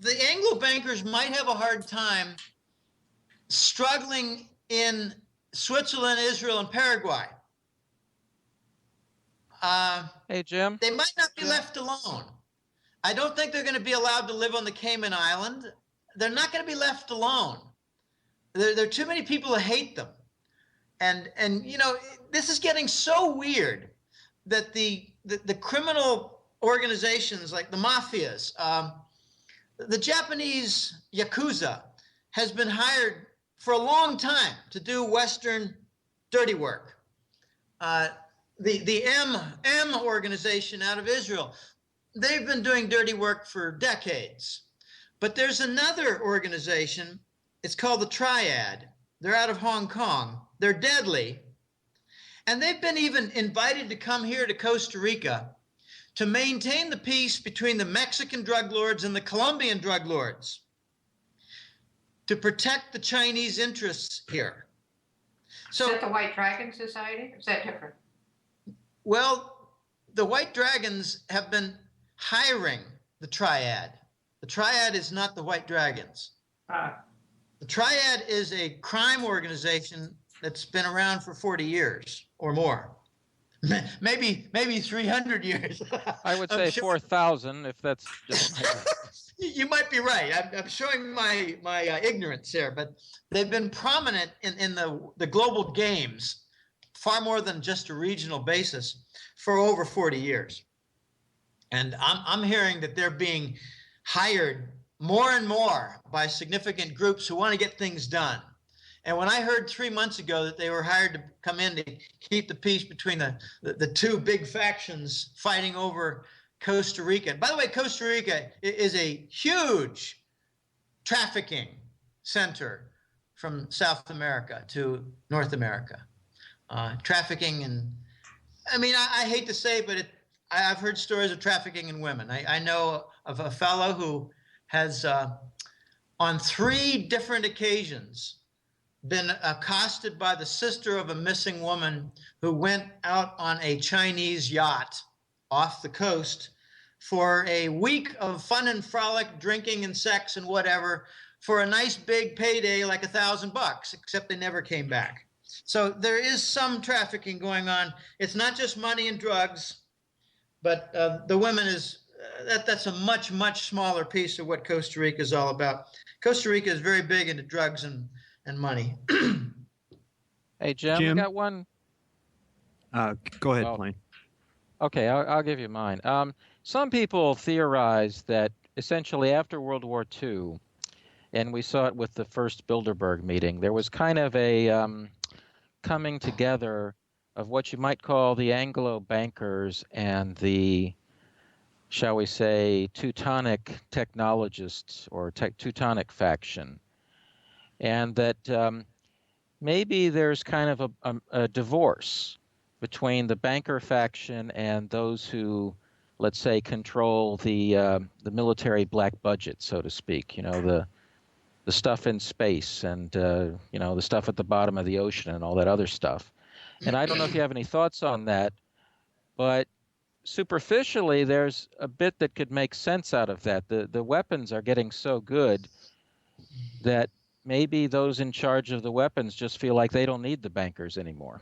the Anglo bankers might have a hard time struggling in Switzerland, Israel, and Paraguay. Hey, Jim. They might not be left alone. I don't think they're going to be allowed to live on the Cayman Island. They're not going to be left alone. There are too many people who hate them. And this is getting so weird that the criminal organizations like the mafias, the Japanese Yakuza has been hired for a long time to do Western dirty work. The M organization out of Israel, they've been doing dirty work for decades. But there's another organization, it's called the Triad. They're out of Hong Kong. They're deadly. And they've been even invited to come here to Costa Rica to maintain the peace between the Mexican drug lords and the Colombian drug lords, to protect the Chinese interests here. So, is that the White Dragon Society, or is that different? Well, the White Dragons have been hiring the Triad. The Triad is not the White Dragons. The Triad is a crime organization that's been around for 40 years or more. Maybe 300 years. I would say 4,000 if that's just You might be right. I'm showing my ignorance here, but they've been prominent in the global games far more than just a regional basis for over 40 years. And I'm hearing that they're being hired more and more by significant groups who want to get things done. And when I heard 3 months ago that they were hired to come in to keep the peace between the two big factions fighting over Costa Rica. And by the way, Costa Rica is a huge trafficking center from South America to North America. Trafficking, and I mean, I hate to say, but I've heard stories of trafficking in women. I know of a fellow who has, on 3 different occasions, been accosted by the sister of a missing woman who went out on a Chinese yacht off the coast for a week of fun and frolic, drinking and sex and whatever, for a nice big payday like $1,000, except they never came back. So there is some trafficking going on. It's not just money and drugs, but the women is that's a much smaller piece of what Costa Rica is all about. Costa Rica is very big into drugs and money. Hey, Jim, we got one. Go ahead, Blaine. Okay, I'll give you mine. Some people theorize that essentially after World War II, and we saw it with the first Bilderberg meeting, there was kind of a coming together of what you might call the Anglo bankers and the, shall we say, Teutonic technologists or Teutonic faction. And that maybe there's kind of a divorce between the banker faction and those who, let's say, control the military black budget, so to speak. You know, the stuff in space and you know, the stuff at the bottom of the ocean and all that other stuff. And I don't know if you have any thoughts on that, but superficially, there's a bit that could make sense out of that. The weapons are getting so good that maybe those in charge of the weapons just feel like they don't need the bankers anymore.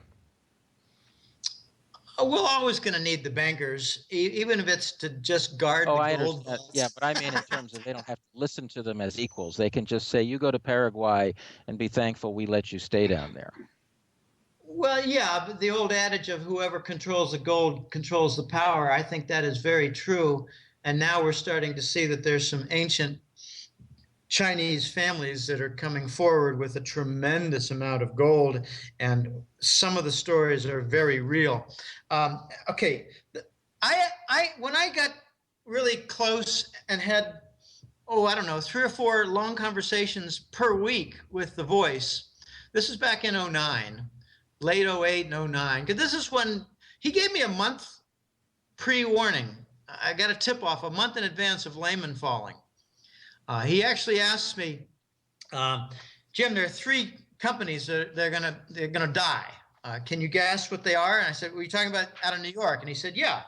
We're always going to need the bankers, even if it's to just guard the gold vaults. Yeah, but I mean in terms of they don't have to listen to them as equals. They can just say, you go to Paraguay and be thankful we let you stay down there. Well, yeah, but the old adage of whoever controls the gold controls the power, I think that is very true. And now we're starting to see that there's some ancient Chinese families that are coming forward with a tremendous amount of gold, and some of the stories are very real. Okay, when I got really close and had, I don't know, 3 or 4 long conversations per week with The Voice, this is back in 2009, late 2008 and 2009, because this is when he gave me a month pre-warning. I got a tip-off a month in advance of Lehman falling. He actually asked me, Jim, there are 3 companies that they're gonna die. Can you guess what they are? And I said, were you talking about out of New York? And he said, yeah.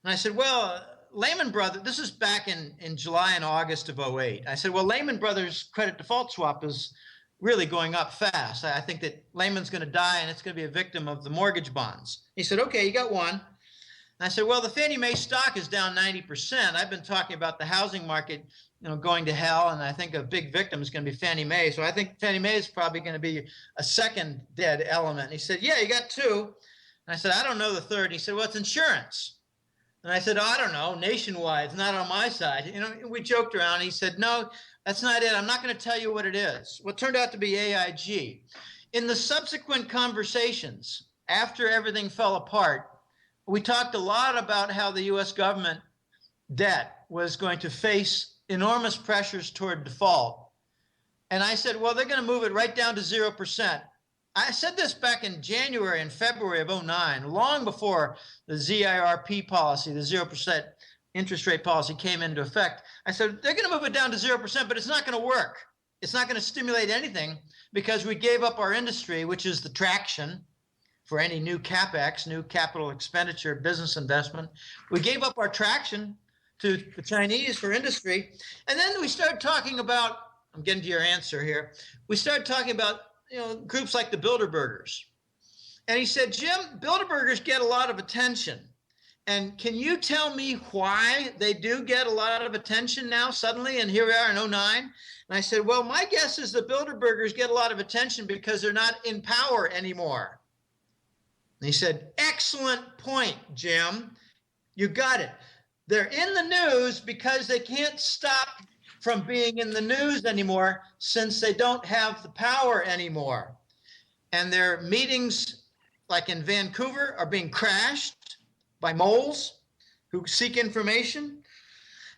And I said, well, Lehman Brothers, this is back in July and August of 2008. I said, well, Lehman Brothers credit default swap is really going up fast. I think that Lehman's going to die and it's going to be a victim of the mortgage bonds. He said, okay, you got one. And I said, well, the Fannie Mae stock is down 90%. I've been talking about the housing market, going to hell, and I think a big victim is going to be Fannie Mae. So I think Fannie Mae is probably going to be a second dead element. And he said, yeah, you got 2. And I said, I don't know the third. And he said, well, it's insurance. And I said, I don't know, Nationwide, it's not on my side. We joked around. And he said, no, that's not it. I'm not going to tell you what it is. Well, it turned out to be AIG. In the subsequent conversations, after everything fell apart, we talked a lot about how the U.S. government debt was going to face enormous pressures toward default. And I said, well, they're going to move it right down to 0%. I said this back in January and February of 2009, long before the ZIRP policy, the 0% interest rate policy came into effect. I said, they're going to move it down to 0%, but it's not going to work. It's not going to stimulate anything because we gave up our industry, which is the traction for any new CapEx, new capital expenditure, business investment. We gave up our traction to the Chinese for industry. And then we started talking about, I'm getting to your answer here. We started talking about, groups like the Bilderbergers. And he said, Jim, Bilderbergers get a lot of attention. And can you tell me why they do get a lot of attention now suddenly? And here we are in 2009. And I said, well, my guess is the Bilderbergers get a lot of attention because they're not in power anymore. And he said, excellent point, Jim. You got it. They're in the news because they can't stop from being in the news anymore since they don't have the power anymore. And their meetings, like in Vancouver, are being crashed by moles who seek information.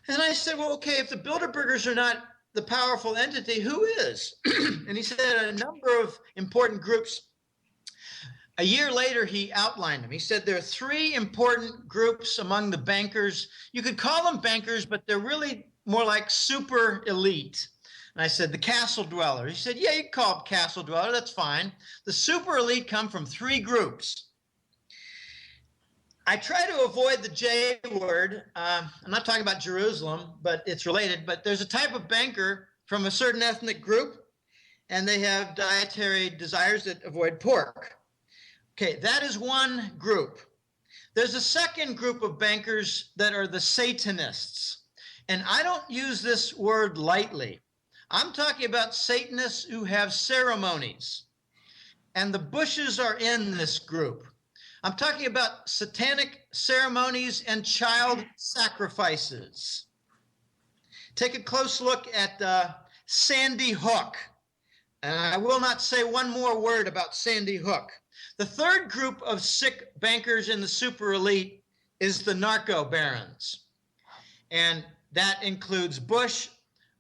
And I said, well, okay, if the Bilderbergers are not the powerful entity, who is? And he said a number of important groups. A year later, he outlined them. He said there are three important groups among the bankers. You could call them bankers, but they're really more like super elite. And I said, the castle dweller. He said, yeah, you can call them castle dweller. That's fine. The super elite come from three groups. I try to avoid the J word. I'm not talking about Jerusalem, but it's related. But there's a type of banker from a certain ethnic group, and they have dietary desires that avoid pork. Okay, that is one group. There's a second group of bankers that are the Satanists. And I don't use this word lightly. I'm talking about Satanists who have ceremonies. And the Bushes are in this group. I'm talking about satanic ceremonies and child sacrifices. Take a close look at Sandy Hook. And I will not say one more word about Sandy Hook. The third group of sick bankers in the super elite is the narco barons. And that includes Bush,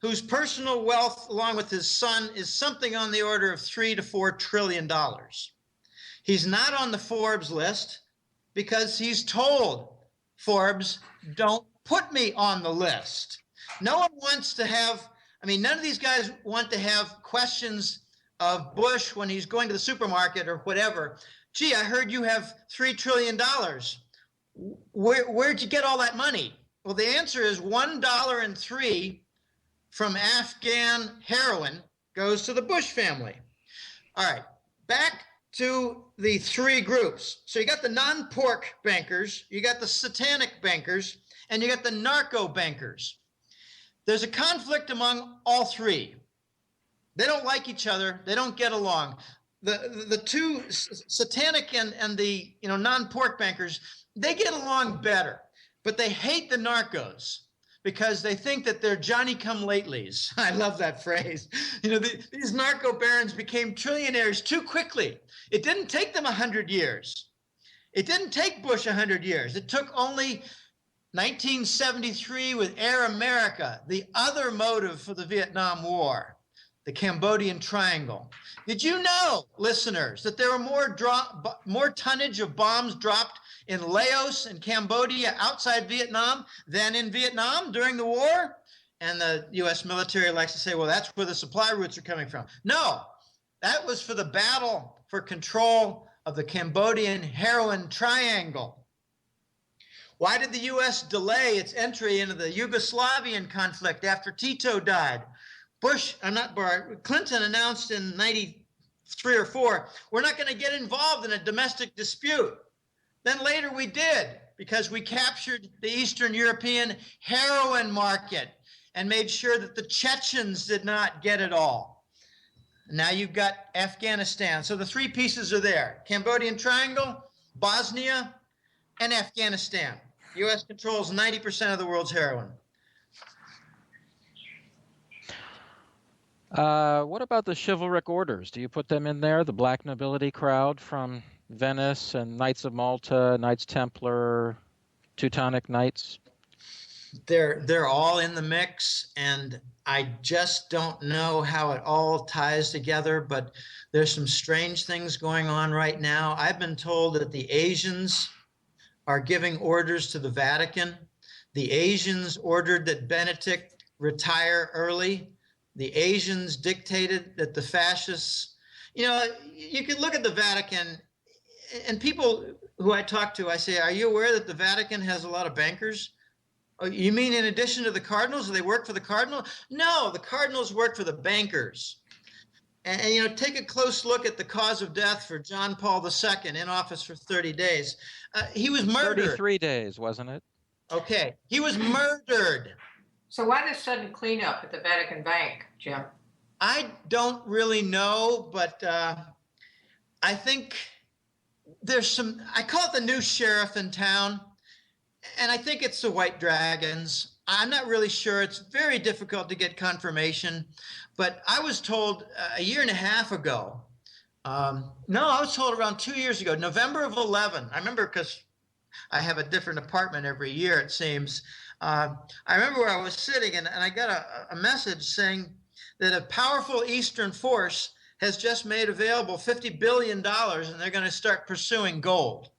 whose personal wealth, along with his son, is something on the order of $3 to $4 trillion. He's not on the Forbes list because he's told Forbes, don't put me on the list. No one wants to have, none of these guys want to have questions of Bush when he's going to the supermarket or whatever. Gee, I heard you have $3 trillion. Where'd you get all that money? Well, the answer is $1.03 from Afghan heroin goes to the Bush family. All right, back to the three groups. So you got the non-pork bankers, you got the satanic bankers, and you got the narco bankers. There's a conflict among all three. They don't like each other. They don't get along. The two satanic and the non-pork bankers, they get along better, but they hate the narcos because they think that they're Johnny-come-latelys. I love that phrase. These narco barons became trillionaires too quickly. It didn't take them 100 years. It didn't take Bush 100 years. It took only 1973 with Air America, the other motive for the Vietnam War, the Cambodian Triangle. Did you know, listeners, that there were more tonnage of bombs dropped in Laos and Cambodia outside Vietnam than in Vietnam during the war? And the U.S. military likes to say, well, that's where the supply routes are coming from. No, that was for the battle for control of the Cambodian heroin triangle. Why did the U.S. delay its entry into the Yugoslavian conflict after Tito died? Clinton announced in 93 or 4, we're not going to get involved in a domestic dispute. Then later we did, because we captured the Eastern European heroin market and made sure that the Chechens did not get it all. Now you've got Afghanistan. So the three pieces are there: Cambodian Triangle, Bosnia, and Afghanistan. U.S. controls 90% of the world's heroin. What about the chivalric orders? Do you put them in there? The black nobility crowd from Venice and Knights of Malta, Knights Templar, Teutonic Knights? They're all in the mix, and I just don't know how it all ties together, but there's some strange things going on right now. I've been told that the Asians are giving orders to the Vatican. The Asians ordered that Benedict retire early. The Asians dictated that the fascists, you can look at the Vatican and people who I talk to, I say, are you aware that the Vatican has a lot of bankers? Oh, you mean in addition to the cardinals, do they work for the cardinal? No, the cardinals work for the bankers. And you know, take a close look at the cause of death for John Paul II, in office for 30 days. He was murdered. 33 days, wasn't it? Okay, he was murdered. So why this sudden cleanup at the Vatican Bank, Jim? I don't really know, but I think there's some, I call it the new sheriff in town, and I think it's the White Dragons. I'm not really sure. It's very difficult to get confirmation, but I was told a year and a half ago, no, I was told around 2 years ago, November of 11. I remember because I have a different apartment every year, it seems. I remember where I was sitting, and I got a message saying that a powerful Eastern force has just made available $50 billion, and they're going to start pursuing gold.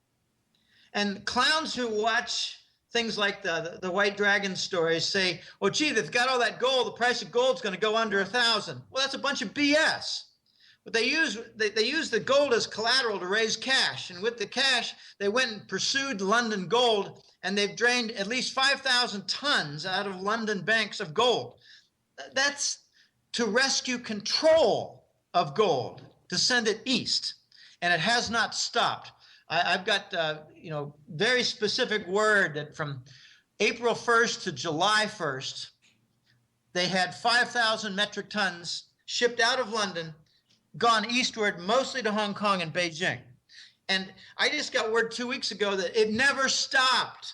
And clowns who watch things like the White Dragon stories say, well, gee, they've got all that gold, the price of gold's going to go under 1,000. Well, that's a bunch of BS. But they use the gold as collateral to raise cash. And with the cash, they went and pursued London gold, and they've drained at least 5,000 tons out of London banks of gold. That's to rescue control of gold, to send it east. And it has not stopped. I've got, very specific word that from April 1st to July 1st, they had 5,000 metric tons shipped out of London, gone eastward, mostly to Hong Kong and Beijing. And I just got word 2 weeks ago that it never stopped.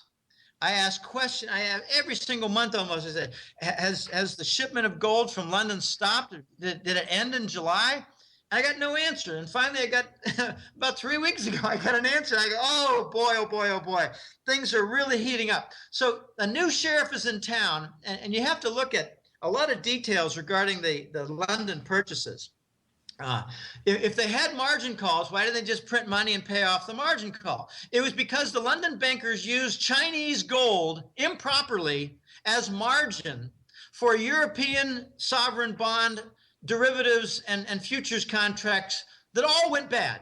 I ask questions. I have every single month almost. I say, has the shipment of gold from London stopped? Did it end in July? I got no answer. And finally, I got about 3 weeks ago, I got an answer. I go, oh boy, oh boy, oh boy. Things are really heating up. So a new sheriff is in town, and you have to look at a lot of details regarding the London purchases. If they had margin calls, why didn't they just print money and pay off the margin call? It was because the London bankers used Chinese gold improperly as margin for European sovereign bond derivatives and futures contracts that all went bad.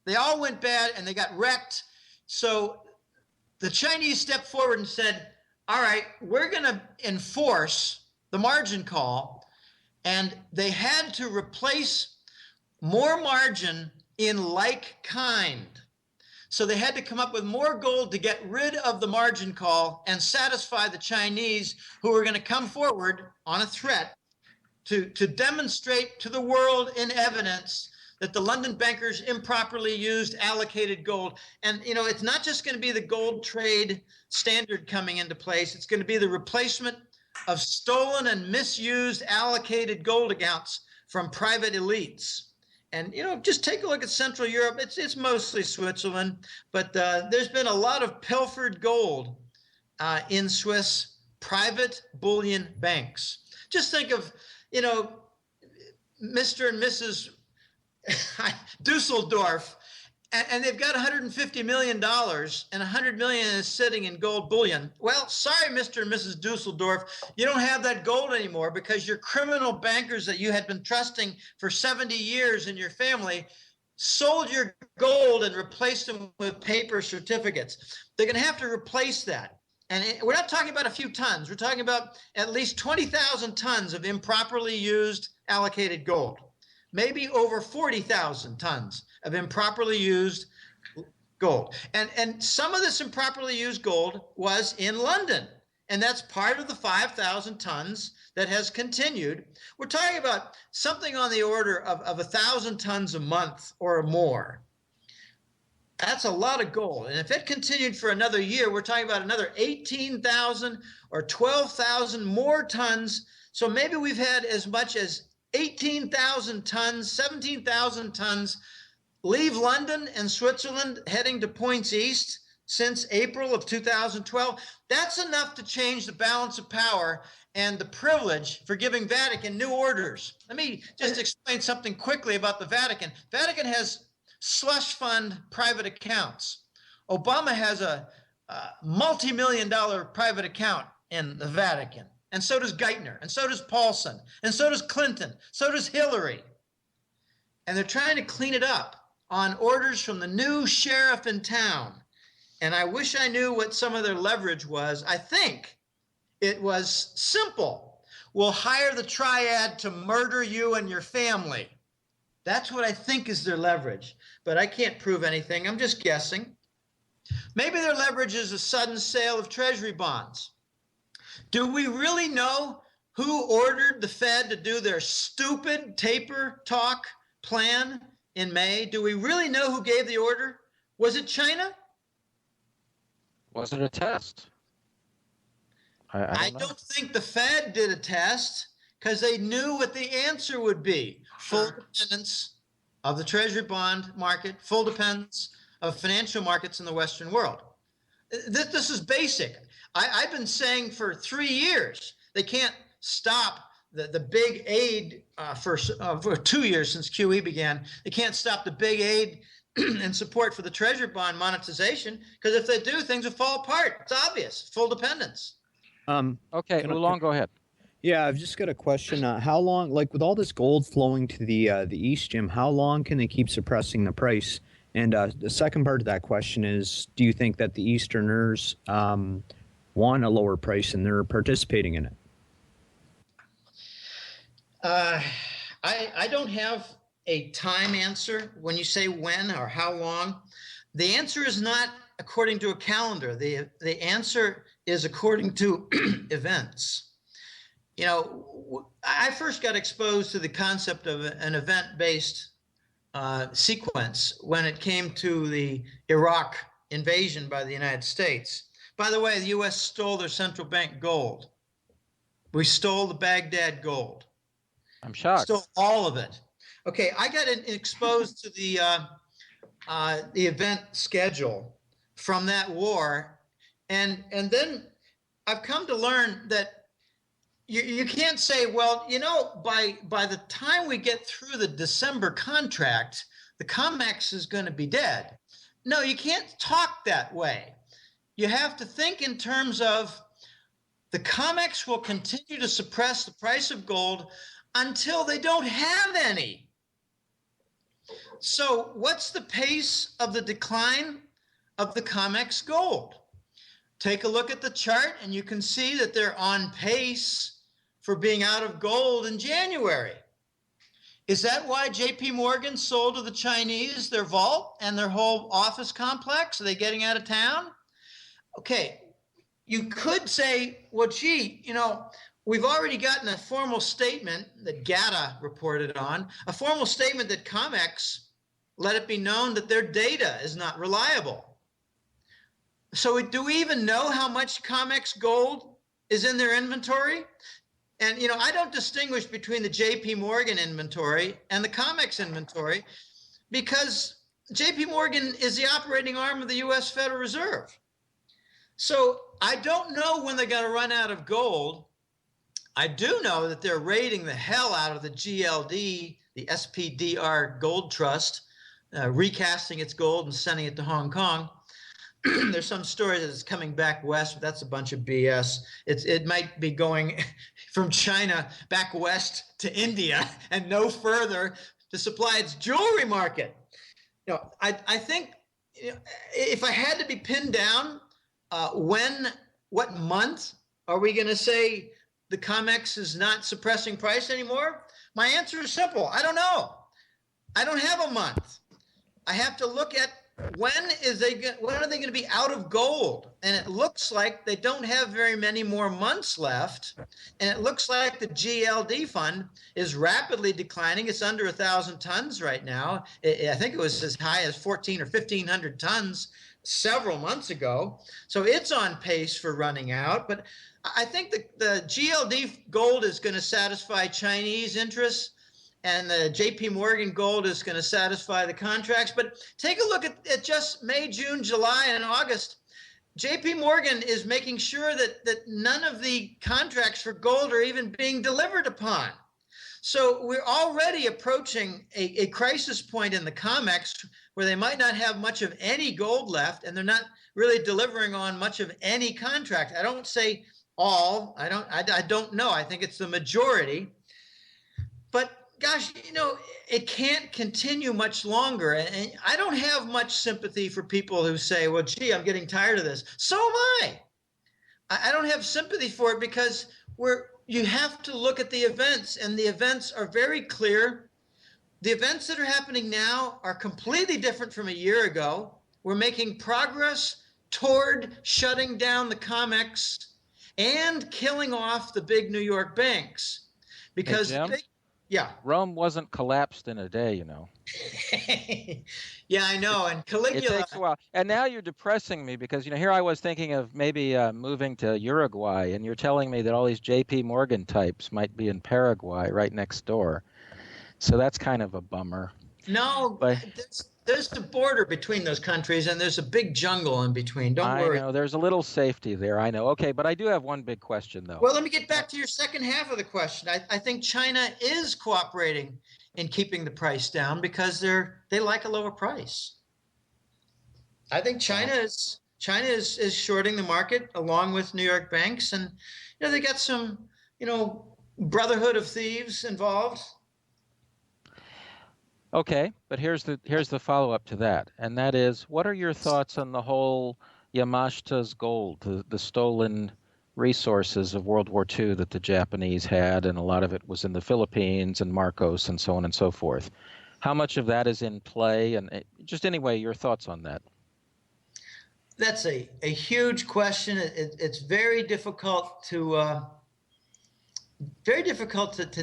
They all went bad and they got wrecked. So the Chinese stepped forward and said, all right, we're going to enforce the margin call. And they had to replace more margin in like kind. So they had to come up with more gold to get rid of the margin call and satisfy the Chinese, who were going to come forward on a threat to demonstrate to the world in evidence that the London bankers improperly used allocated gold. And, it's not just going to be the gold trade standard coming into place. It's going to be the replacement of stolen and misused allocated gold accounts from private elites. And, just take a look at Central Europe. It's mostly Switzerland, but there's been a lot of pilfered gold in Swiss private bullion banks. Just think of, Mr. and Mrs. Dusseldorf, and they've got $150 million, and $100 million is sitting in gold bullion. Well, sorry, Mr. and Mrs. Dusseldorf, you don't have that gold anymore because your criminal bankers that you had been trusting for 70 years in your family sold your gold and replaced them with paper certificates. They're going to have to replace that. And we're not talking about a few tons. We're talking about at least 20,000 tons of improperly used allocated gold, maybe over 40,000 tons of improperly used gold. And some of this improperly used gold was in London. And that's part of the 5,000 tons that has continued. We're talking about something on the order of 1,000 tons a month or more. That's a lot of gold. And if it continued for another year, we're talking about another 18,000 or 12,000 more tons. So maybe we've had as much as 18,000 tons, 17,000 tons leave London and Switzerland heading to points east since April of 2012. That's enough to change the balance of power and the privilege for giving Vatican new orders. Let me just explain something quickly about the Vatican. Vatican has slush fund private accounts. Obama has a multi-million-dollar private account in the Vatican. And so does Geithner, and so does Paulson, and so does Clinton, so does Hillary. And they're trying to clean it up. on orders from the new sheriff in town. And I wish I knew what some of their leverage was. I think it was simple. We'll hire the Triad to murder you and your family. That's what I think is their leverage, but I can't prove anything. I'm just guessing. Maybe their leverage is a sudden sale of treasury bonds. Do we really know who ordered the Fed to do their stupid taper talk plan in May? Do we really know who gave the order? Was it China? Was it a test? I don't think the Fed did a test because they knew what the answer would be. Full dependence of the treasury bond market, full dependence of financial markets in the Western world. This is basic. I've been saying for 3 years, they can't stop the big aid for 2 years since QE began. They can't stop the big aid and support for the treasury bond monetization, because if they do, things will fall apart. It's obvious. Full dependence. Okay, Oolong, go ahead. Yeah, I've just got a question. How long, like with all this gold flowing to the east, Jim, how long can they keep suppressing the price? And the second part of that question is, do you think that the Easterners want a lower price and they're participating in it? I don't have a time answer when you say when or how long. The answer is not according to a calendar. The answer is according to events. You know, I first got exposed to the concept of an event-based sequence when it came to the Iraq invasion by the United States. By the way, the U.S. stole their central bank gold. We stole the Baghdad gold. I'm shocked. Stole all of it. Okay, I got exposed to the event schedule from that war, and then I've come to learn that you can't say, well, you know, by the time we get through the December contract, the COMEX is going to be dead. No, you can't talk that way. You have to think in terms of the COMEX will continue to suppress the price of gold until they don't have any. So what's the pace of the decline of the COMEX gold? Take a look at the chart and you can see that they're on pace for being out of gold in January. Is that why JP Morgan sold to the Chinese their vault and their whole office complex? Are they getting out of town? Okay, you could say, well, gee, you know, we've already gotten a formal statement that GATA reported on, a formal statement that COMEX let it be known that their data is not reliable. So do we even know how much COMEX gold is in their inventory? And, you know, I don't distinguish between the JP Morgan inventory and the COMEX inventory because JP Morgan is the operating arm of the U.S. Federal Reserve. So I don't know when they're going to run out of gold. I do know that they're raiding the hell out of the GLD, the SPDR Gold Trust, recasting its gold and sending it to Hong Kong. There's some story that it's coming back west, but that's a bunch of BS. It might be going from China back west to India and no further to supply its jewelry market. You know, I think, you know, if I had to be pinned down, what month are we going to say the COMEX is not suppressing price anymore? My answer is simple. I don't know. I don't have a month. I have to look at when are they going to be out of gold? And it looks like they don't have very many more months left. And it looks like the GLD fund is rapidly declining. It's under 1,000 tons right now. I think it was as high as 1,400 or 1,500 tons several months ago. So it's on pace for running out. But I think the GLD gold is going to satisfy Chinese interests, and the JP Morgan gold is going to satisfy the contracts. But take a look at just May, June, July, and August. JP Morgan is making sure that none of the contracts for gold are even being delivered upon. So we're already approaching a crisis point in the COMEX where they might not have much of any gold left, and they're not really delivering on much of any contract. I don't say all. I don't know. I think it's the majority. But gosh, it can't continue much longer. And I don't have much sympathy for people who say, well, gee, I'm getting tired of this. So am I. I don't have sympathy for it because you have to look at the events, and the events are very clear. The events that are happening now are completely different from a year ago. We're making progress toward shutting down the COMEX and killing off the big New York banks. Because Hey, Jim, yeah. Rome wasn't collapsed in a day, Yeah, I know. And Caligula. It takes a while. And now you're depressing me because, here I was thinking of maybe moving to Uruguay, and you're telling me that all these JP Morgan types might be in Paraguay right next door. So that's kind of a bummer. No, but there's the border between those countries, and there's a big jungle in between. Don't worry. I know there's a little safety there. I know. Okay, but I do have one big question, though. Well, let me get back to your second half of the question. I think China is cooperating in keeping the price down because they like a lower price. I think China is shorting the market along with New York banks, and they got some brotherhood of thieves involved. Okay, but here's the follow-up to that, and that is, what are your thoughts on the whole Yamashita's gold, the stolen resources of World War II that the Japanese had, and a lot of it was in the Philippines and Marcos and so on and so forth? How much of that is in play, and just anyway, your thoughts on that? That's a huge question. It's very difficult to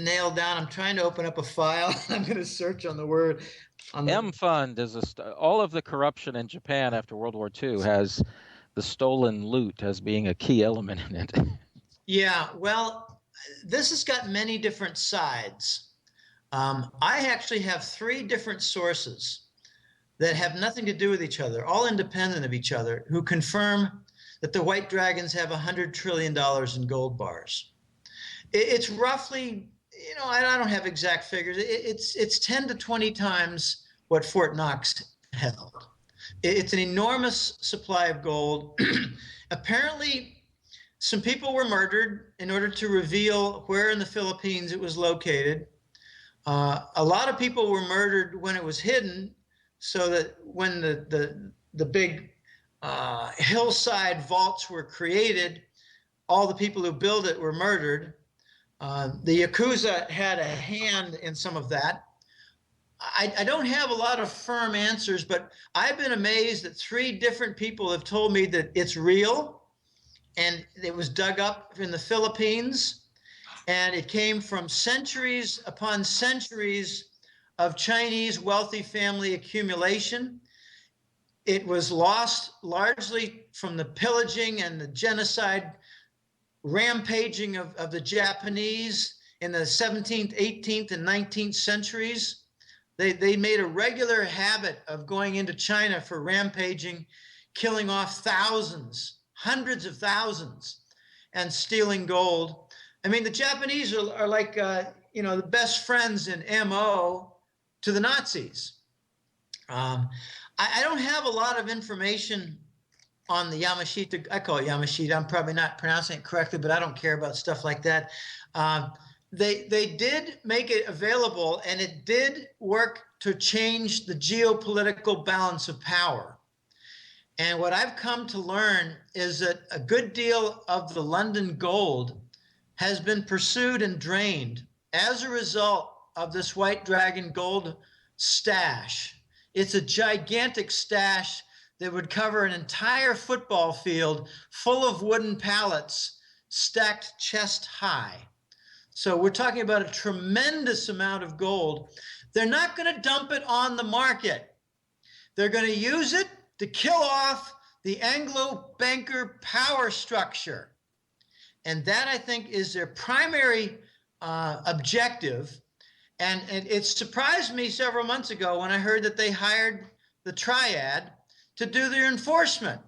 nail down. I'm trying to open up a file. I'm going to search on the word. M-Fund is all of the corruption in Japan after World War II has the stolen loot as being a key element in it. Yeah, well, this has got many different sides. I actually have 3 different sources that have nothing to do with each other, all independent of each other, who confirm that the White Dragons have $100 trillion in gold bars. It's roughly, I don't have exact figures. It's 10 to 20 times what Fort Knox held. It's an enormous supply of gold. Apparently, some people were murdered in order to reveal where in the Philippines it was located. A lot of people were murdered when it was hidden, so that when the big hillside vaults were created, all the people who built it were murdered. The Yakuza had a hand in some of that. I don't have a lot of firm answers, but I've been amazed that 3 different people have told me that it's real, and it was dug up in the Philippines, and it came from centuries upon centuries of Chinese wealthy family accumulation. It was lost largely from the pillaging and the genocide rampaging of the Japanese in the 17th, 18th, and 19th centuries. They made a regular habit of going into China for rampaging, killing off thousands, hundreds of thousands, and stealing gold. I mean, the Japanese are like, the best friends in MO to the Nazis. I don't have a lot of information on the Yamashita. I call it Yamashita. I'm probably not pronouncing it correctly, but I don't care about stuff like that. They did make it available, and it did work to change the geopolitical balance of power. And what I've come to learn is that a good deal of the London gold has been pursued and drained as a result of this White Dragon gold stash. It's a gigantic stash that would cover an entire football field full of wooden pallets stacked chest high. So we're talking about a tremendous amount of gold. They're not going to dump it on the market. They're going to use it to kill off the Anglo banker power structure. And that, I think, is their primary objective. And it surprised me several months ago when I heard that they hired the Triad to do their enforcement.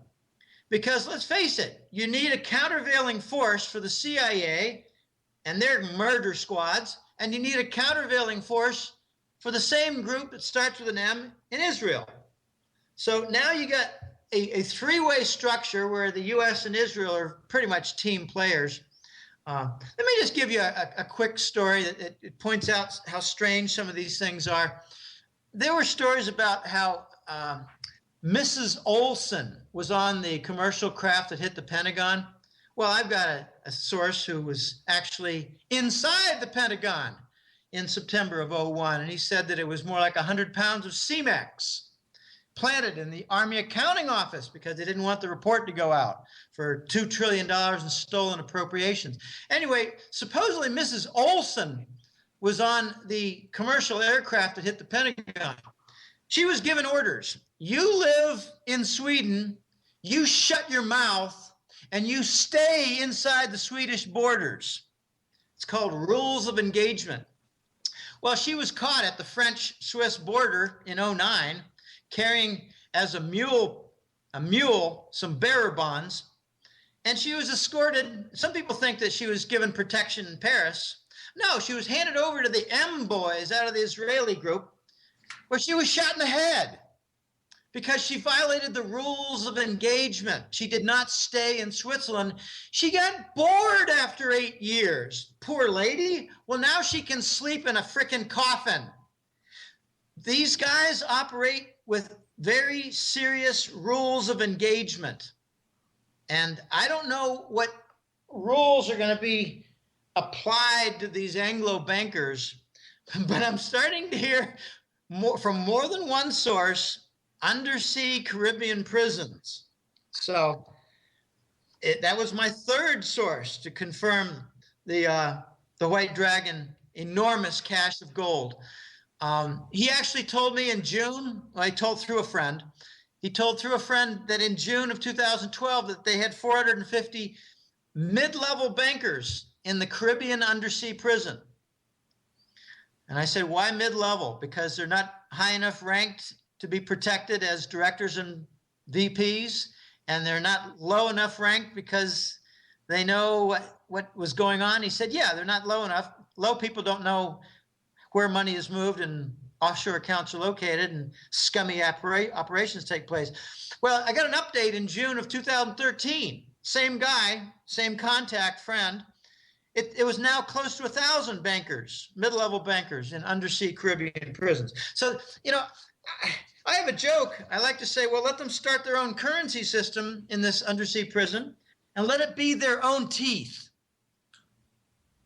Because let's face it, you need a countervailing force for the CIA and their murder squads, and you need a countervailing force for the same group that starts with an M in Israel. So now you got a 3-way structure where the US and Israel are pretty much team players. Let me just give you a quick story that it points out how strange some of these things are. There were stories about how Mrs. Olson was on the commercial craft that hit the Pentagon. Well, I've got a source who was actually inside the Pentagon in September of '01, and he said that it was more like 100 pounds of CMEX planted in the Army accounting office because they didn't want the report to go out for $2 trillion in stolen appropriations. Anyway, supposedly Mrs. Olson was on the commercial aircraft that hit the Pentagon. She was given orders. You live in Sweden, you shut your mouth, and you stay inside the Swedish borders. It's called rules of engagement. Well, she was caught at the French-Swiss border in '09, carrying as a mule some bearer bonds, and she was escorted. Some people think that she was given protection in Paris. No, she was handed over to the M boys out of the Israeli group, where she was shot in the head because she violated the rules of engagement. She did not stay in Switzerland. She got bored after 8 years. Poor lady. Well, now she can sleep in a frickin' coffin. These guys operate with very serious rules of engagement. And I don't know what rules are going to be applied to these Anglo bankers, but I'm starting to hear from more than one source, undersea Caribbean prisons. So that was my third source to confirm the White Dragon enormous cache of gold. He actually told me in June, I told through a friend, he told through a friend that in June of 2012 that they had 450 mid-level bankers in the Caribbean undersea prison. And I said, why mid-level? Because they're not high enough ranked to be protected as directors and VPs, and they're not low enough ranked because they know what was going on. He said, yeah, they're not low enough. Low people don't know where money is moved and offshore accounts are located and scummy operations take place. Well, I got an update in June of 2013. Same guy, same contact friend. It was now close to 1,000 bankers, mid-level bankers in undersea Caribbean prisons. So, you know, I have a joke. I like to say, well, let them start their own currency system in this undersea prison and let it be their own teeth.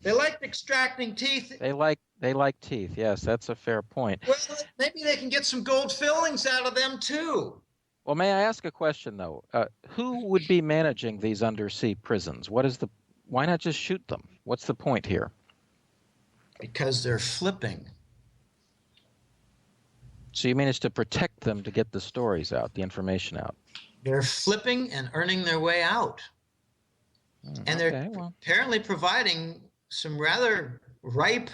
They like extracting teeth. They like teeth. Yes, that's a fair point. Well, maybe they can get some gold fillings out of them too. Well, may I ask a question though? Who would be managing these undersea prisons? Why not just shoot them? What's the point here? Because they're flipping. So you mean it's to protect them to get the stories out, the information out? They're flipping and earning their way out. And they're apparently providing some rather ripe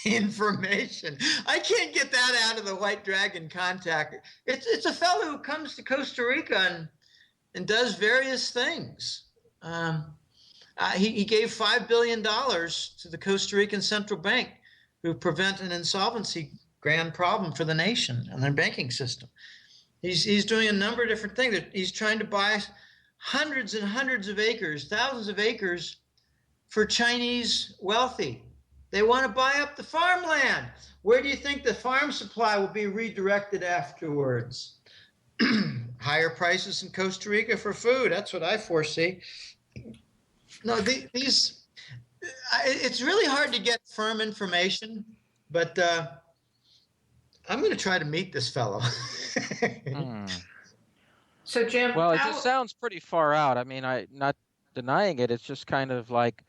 information. I can't get that out of the White Dragon contact. It's a fellow who comes to Costa Rica and does various things. He gave $5 billion to the Costa Rican Central Bank to prevent an insolvency grand problem for the nation and their banking system. He's doing a number of different things. He's trying to buy hundreds and hundreds of acres, thousands of acres for Chinese wealthy. They want to buy up the farmland. Where do you think the farm supply will be redirected afterwards? Higher prices in Costa Rica for food. That's what I foresee. No, it's really hard to get firm information, but I'm going to try to meet this fellow. So, Jim, well, it just sounds pretty far out. I mean, not denying it. It's just kind of like,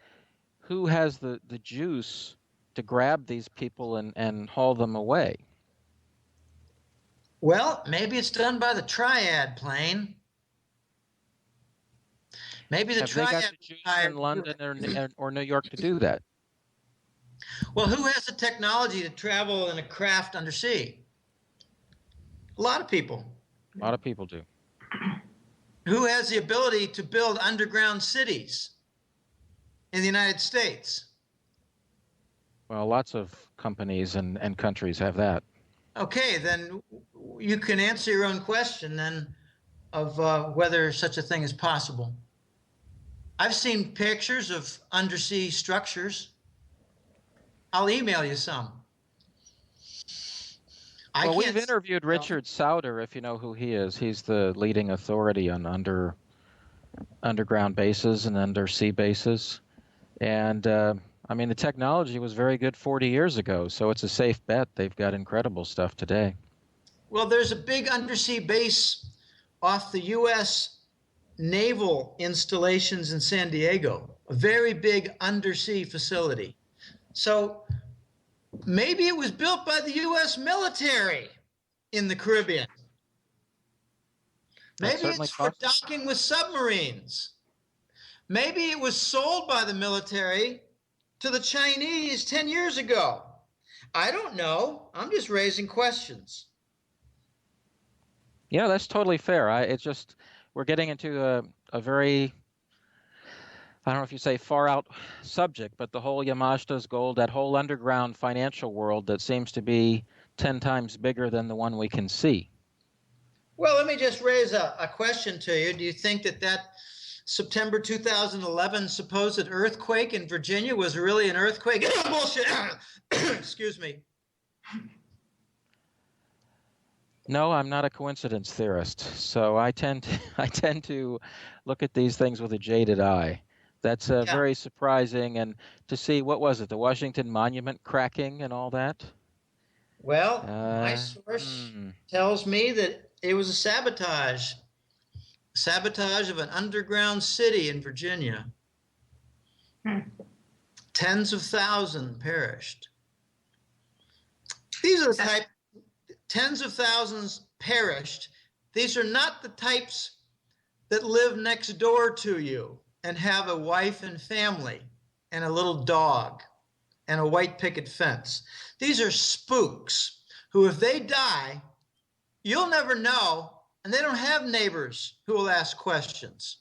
who has the juice to grab these people and haul them away? Well, maybe it's done by the Triad plane. Maybe the Triad. They got the juice in London or New York to do that? Well, who has the technology to travel in a craft undersea? A lot of people. A lot of people do. Who has the ability to build underground cities in the United States? Well, lots of companies and countries have that. Okay, then you can answer your own question then of whether such a thing is possible. I've seen pictures of undersea structures. I'll email you some. Well, we've interviewed Richard Sauder, if you know who he is. He's the leading authority on underground bases and undersea bases. And I mean, the technology was very good 40 years ago, so it's a safe bet. They've got incredible stuff today. Well, there's a big undersea base off the U.S. naval installations in San Diego, a very big undersea facility. So maybe it was built by the U.S. military in the Caribbean. Maybe it's for docking with submarines. Maybe it was sold by the military to the Chinese 10 years ago. I don't know. I'm just raising questions. Yeah, that's totally fair. It's just we're getting into a very, I don't know if you say far out subject, but the whole Yamashita's gold, that whole underground financial world that seems to be 10 times bigger than the one we can see. Well, let me just raise a question to you. Do you think that September 2011 supposed earthquake in Virginia was really an earthquake? Bullshit. Excuse me. No, I'm not a coincidence theorist, so I tend to look at these things with a jaded eye. That's very surprising, and to see, what was it, the Washington Monument cracking and all that? Well, my source tells me that it was a sabotage of an underground city in Virginia. Tens of thousands perished. These are the type. Tens of thousands perished. These are not the types that live next door to you and have a wife and family and a little dog and a white picket fence. These are spooks who, if they die, you'll never know, and they don't have neighbors who will ask questions.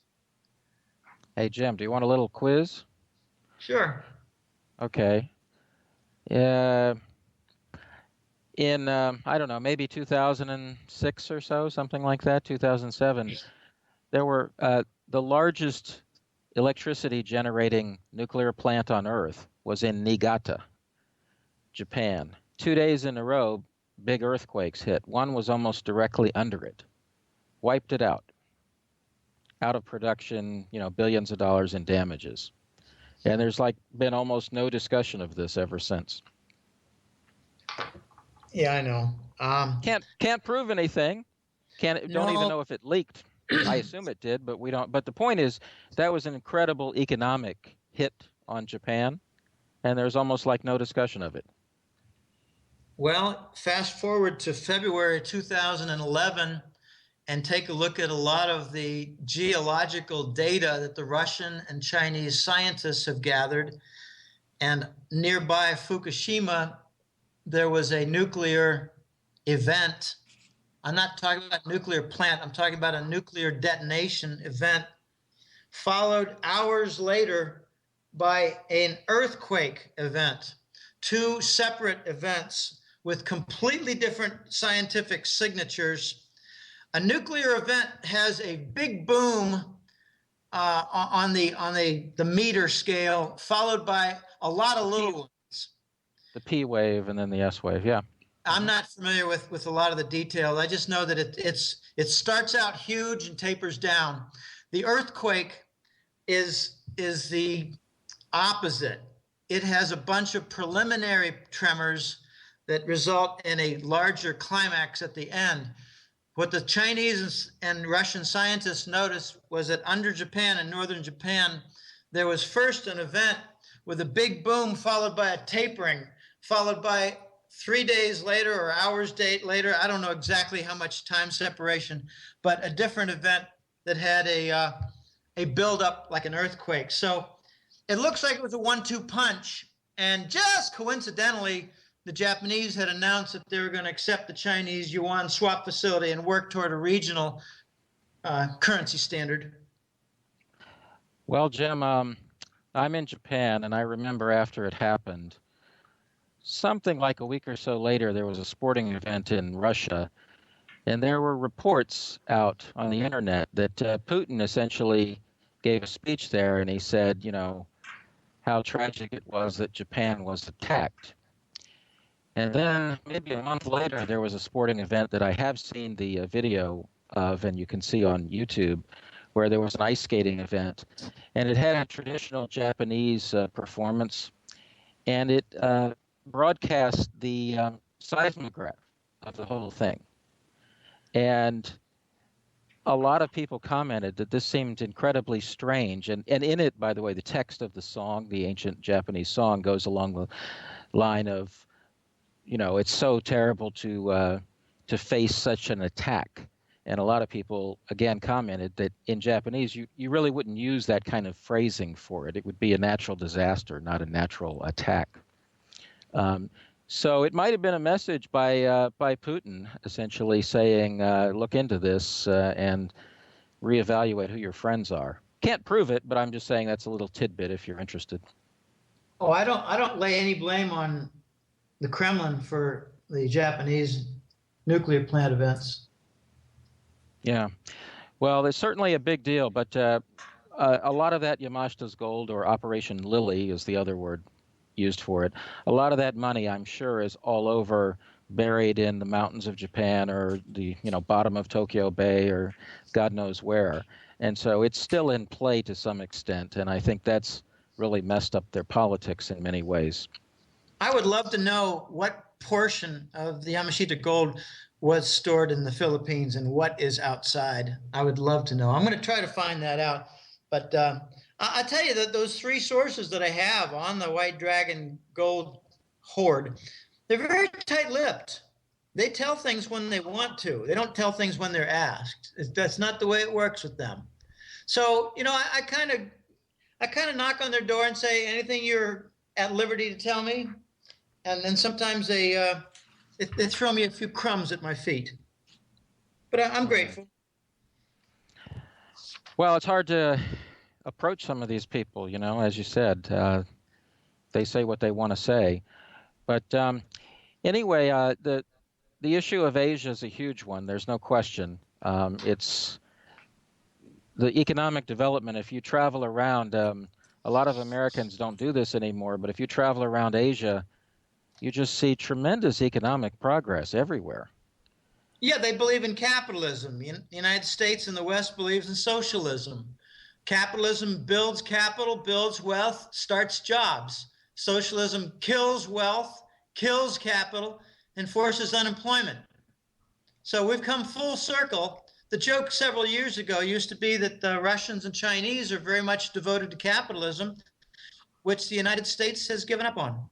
Hey, Jim, do you want a little quiz? Sure. Okay. In, I don't know, maybe 2006 or so, something like that, 2007, there were the largest electricity generating nuclear plant on Earth was in Niigata, Japan. 2 days in a row, big earthquakes hit. One was almost directly under it, wiped it out of production, billions of dollars in damages. And there's been almost no discussion of this ever since. Yeah, I know. Can't prove anything. Don't even know if it leaked. I assume it did, but we don't. But the point is, that was an incredible economic hit on Japan, and there's almost no discussion of it. Well, fast forward to February 2011 and take a look at a lot of the geological data that the Russian and Chinese scientists have gathered. And nearby Fukushima, there was a nuclear event. I'm not talking about a nuclear plant. I'm talking about a nuclear detonation event, followed hours later by an earthquake event. Two separate events with completely different scientific signatures. A nuclear event has a big boom on the meter scale, followed by a lot of little ones. The P wave and then the S wave, yeah. I'm not familiar with a lot of the details. I just know that it starts out huge and tapers down. The earthquake is the opposite. It has a bunch of preliminary tremors that result in a larger climax at the end. What the Chinese and Russian scientists noticed was that under Japan and northern Japan, there was first an event with a big boom followed by a tapering, followed by 3 days later or hours later, I don't know exactly how much time separation, but a different event that had a buildup like an earthquake. So it looks like it was a 1-2 punch. And just coincidentally, the Japanese had announced that they were going to accept the Chinese yuan swap facility and work toward a regional currency standard. Well, Jim, I'm in Japan, and I remember after it happened, something like a week or so later, there was a sporting event in Russia, and there were reports out on the internet that Putin essentially gave a speech there, and he said, you know, how tragic it was that Japan was attacked. And then maybe a month later, there was a sporting event that I have seen the video of, and you can see on YouTube, where there was an ice skating event, and it had a traditional Japanese performance, and it broadcast the seismograph of the whole thing. And a lot of people commented that this seemed incredibly strange. And in it, by the way, the text of the song, the ancient Japanese song, goes along the line of, you know, it's so terrible to face such an attack. And a lot of people, again, commented that in Japanese, you really wouldn't use that kind of phrasing for it. It would be a natural disaster, not a natural attack. So it might have been a message by Putin, essentially saying, look into this and reevaluate who your friends are. Can't prove it, but I'm just saying that's a little tidbit if you're interested. Oh, I don't lay any blame on the Kremlin for the Japanese nuclear plant events. Yeah. Well, it's certainly a big deal, but a lot of that Yamashita's gold, or Operation Lily is the other word used for it. A lot of that money, I'm sure, is all over, buried in the mountains of Japan or the, you know, bottom of Tokyo Bay or God knows where. And so it's still in play to some extent, and I think that's really messed up their politics in many ways. I would love to know what portion of the Yamashita gold was stored in the Philippines and what is outside. I would love to know. I'm going to try to find that out. But I tell you that those three sources that I have on the White Dragon gold hoard, they're very tight-lipped. They tell things when they want to. They don't tell things when they're asked. That's not the way it works with them. So, you know, I kind of knock on their door and say, anything you're at liberty to tell me? And then sometimes they throw me a few crumbs at my feet. But I'm grateful. Well, it's hard to approach some of these people, you know, as you said. They say what they want to say. But anyway, the issue of Asia is a huge one. There's no question. It's the economic development. If you travel around, a lot of Americans don't do this anymore, but if you travel around Asia, you just see tremendous economic progress everywhere. Yeah, they believe in capitalism. The United States and the West believes in socialism. Capitalism builds capital, builds wealth, starts jobs. Socialism kills wealth, kills capital, and forces unemployment. So we've come full circle. The joke several years ago used to be that the Russians and Chinese are very much devoted to capitalism, which the United States has given up on.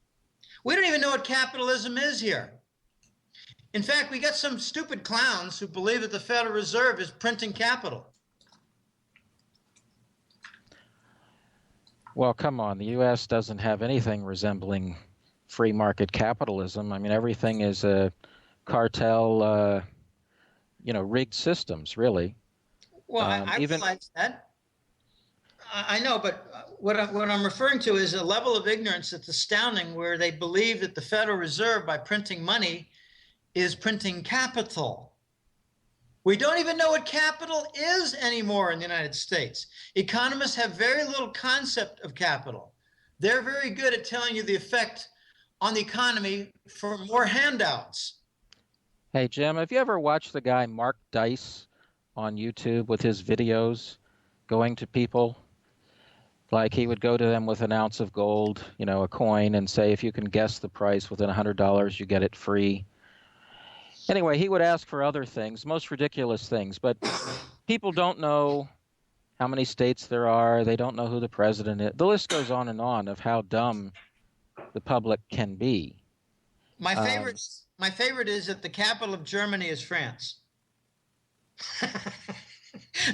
We don't even know what capitalism is here. In fact, we got some stupid clowns who believe that the Federal Reserve is printing capital. Well, come on. The U.S. doesn't have anything resembling free market capitalism. I mean, everything is a cartel, rigged systems, really. Well, I realize that. I know, but what I'm referring to is a level of ignorance that's astounding, where they believe that the Federal Reserve, by printing money, is printing capital. We don't even know what capital is anymore in the United States. Economists have very little concept of capital. They're very good at telling you the effect on the economy for more handouts. Hey, Jim, have you ever watched the guy Mark Dice on YouTube with his videos going to people? Like, he would go to them with an ounce of gold, you know, a coin, and say, if you can guess the price within $100, you get it free. Anyway, he would ask for other things, most ridiculous things, but people don't know how many states there are. They don't know who the president is. The list goes on and on of how dumb the public can be. My favorite is that the capital of Germany is France.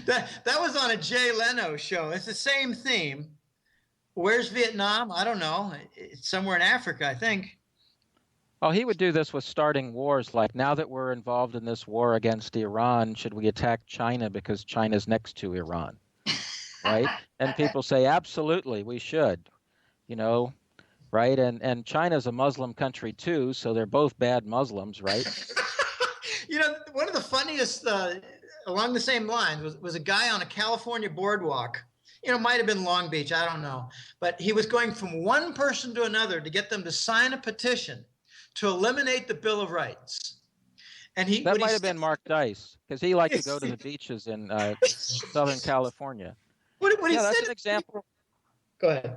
That was on a Jay Leno show. It's the same theme. Where's Vietnam? I don't know. It's somewhere in Africa, I think. Oh, he would do this with starting wars, like, now that we're involved in this war against Iran, should we attack China because China's next to Iran, right? And people say, absolutely, we should, you know, right? And China's a Muslim country too, so they're both bad Muslims, right? You know, one of the funniest, along the same lines, was a guy on a California boardwalk. might have been Long Beach, I don't know. But he was going from one person to another to get them to sign a petition to eliminate the Bill of Rights. And that might have been Mark Dice, because he liked to go to the beaches in Southern California. That's an example. Go ahead.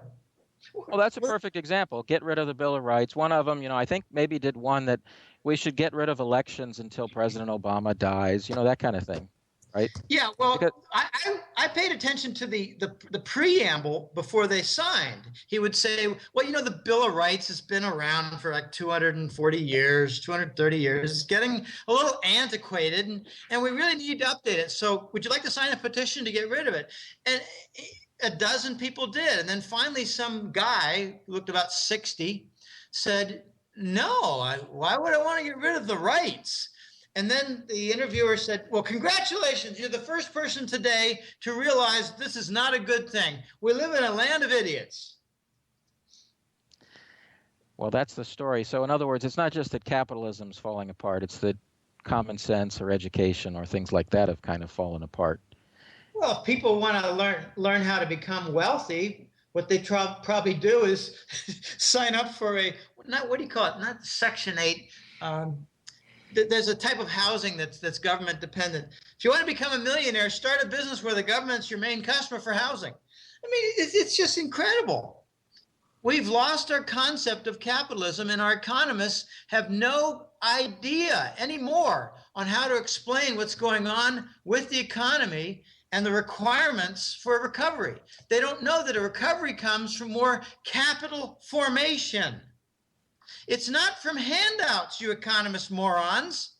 Well, that's a perfect example. Get rid of the Bill of Rights. One of them, I think maybe did one that we should get rid of elections until President Obama dies, that kind of thing, right? Yeah, well, I paid attention to the preamble before they signed. He would say, well, the Bill of Rights has been around for like 240 years, 230 years. It's getting a little antiquated, and we really need to update it. So would you like to sign a petition to get rid of it? And a dozen people did. And then finally some guy who looked about 60 said, no, why would I want to get rid of the rights? And then the interviewer said, well, congratulations. You're the first person today to realize this is not a good thing. We live in a land of idiots. Well, that's the story. So in other words, it's not just that capitalism's falling apart. It's that common sense or education or things like that have kind of fallen apart. Well, if people want to learn how to become wealthy, what they probably do is sign up for not Section 8. There's a type of housing that's government dependent. If you want to become a millionaire, start a business where the government's your main customer for housing. I mean, it's just incredible. We've lost our concept of capitalism, and our economists have no idea anymore on how to explain what's going on with the economy and the requirements for recovery. They don't know that a recovery comes from more capital formation. It's not from handouts, you economist morons.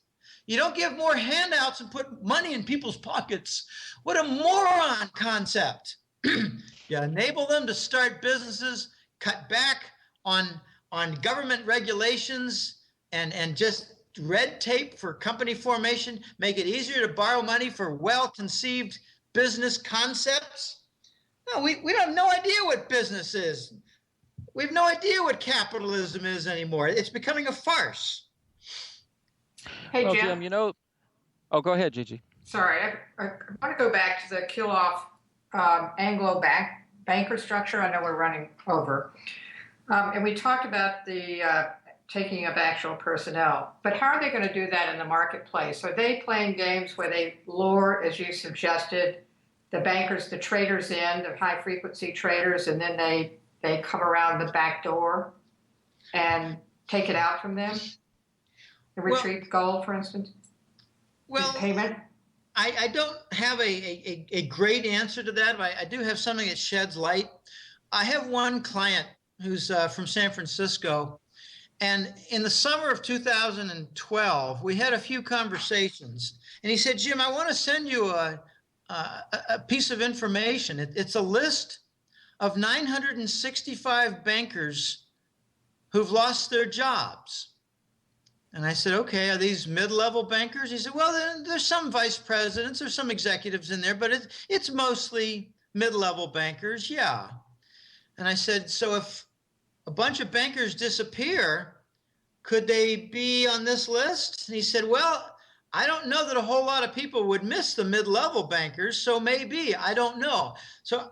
You don't give more handouts and put money in people's pockets. What a moron concept. You enable them to start businesses, cut back on government regulations and just red tape for company formation, make it easier to borrow money for well-conceived business concepts. No, we have no idea what business is. We have no idea what capitalism is anymore. It's becoming a farce. Hey, well, Jim. Oh, go ahead, Gigi. Sorry, I want to go back to the kill-off Anglo banker structure. I know we're running over. And we talked about the taking of actual personnel. But how are they going to do that in the marketplace? Are they playing games where they lure, as you suggested, the bankers, the traders in, the high-frequency traders, and then they come around the back door and take it out from them? The retrieve gold, for instance? Well, payment? I don't have a great answer to that, but I do have something that sheds light. I have one client who's from San Francisco, and in the summer of 2012, we had a few conversations, and he said, Jim, I want to send you a piece of information. It's a list of 965 bankers who've lost their jobs. And I said, okay, are these mid-level bankers? He said, well, there's some vice presidents, there's some executives in there, but it's mostly mid-level bankers, yeah. And I said, so if a bunch of bankers disappear, could they be on this list? And he said, well, I don't know that a whole lot of people would miss the mid-level bankers, so maybe, I don't know. So,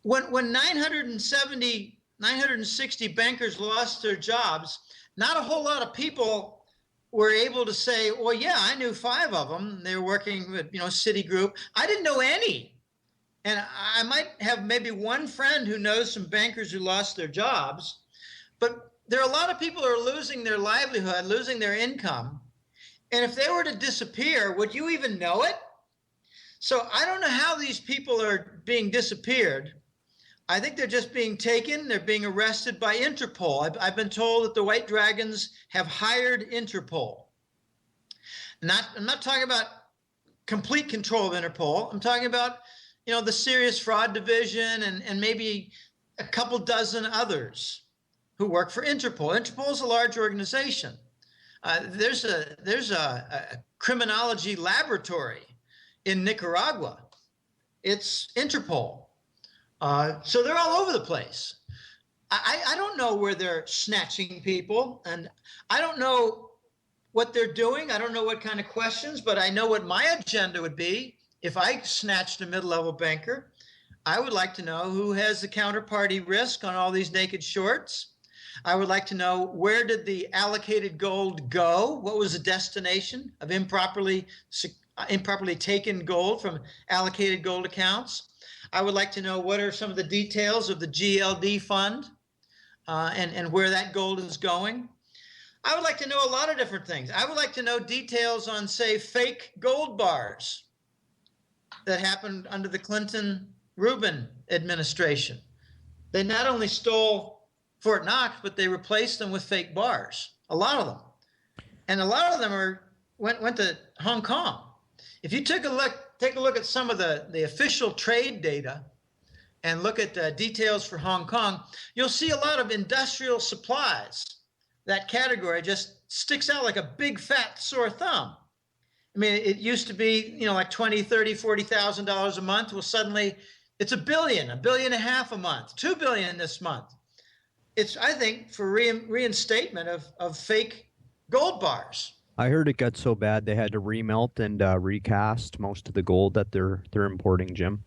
when 960 bankers lost their jobs, not a whole lot of people were able to say, well, yeah, I knew 5 of them. They were working with, Citigroup. I didn't know any. And I might have maybe one friend who knows some bankers who lost their jobs. But there are a lot of people who are losing their livelihood, losing their income. And if they were to disappear, would you even know it? So I don't know how these people are being disappeared. I think they're just being taken. They're being arrested by Interpol. I've been told that the White Dragons have hired Interpol. I'm not talking about complete control of Interpol. I'm talking about, the Serious Fraud Division and maybe a couple dozen others who work for Interpol. Interpol is a large organization. There's a criminology laboratory in Nicaragua. It's Interpol. So they're all over the place. I don't know where they're snatching people, and I don't know what they're doing. I don't know what kind of questions, but I know what my agenda would be if I snatched a mid-level banker. I would like to know who has the counterparty risk on all these naked shorts. I would like to know, where did the allocated gold go? What was the destination of improperly taken gold from allocated gold accounts? I would like to know, what are some of the details of the GLD fund and where that gold is going? I would like to know a lot of different things. I would like to know details on, say, fake gold bars that happened under the Clinton-Rubin administration. They not only stole Fort Knox, but they replaced them with fake bars, a lot of them. And a lot of them went to Hong Kong. If you take a look at some of the official trade data and look at details for Hong Kong, you'll see a lot of industrial supplies. That category just sticks out like a big fat sore thumb. I mean, it used to be, like $20,000, $30,000, $40,000 a month. Well, suddenly it's $1 billion, $1.5 billion a month, $2 billion this month. It's, I think, for reinstatement of fake gold bars. I heard it got so bad they had to remelt and recast most of the gold that they're importing, Jim.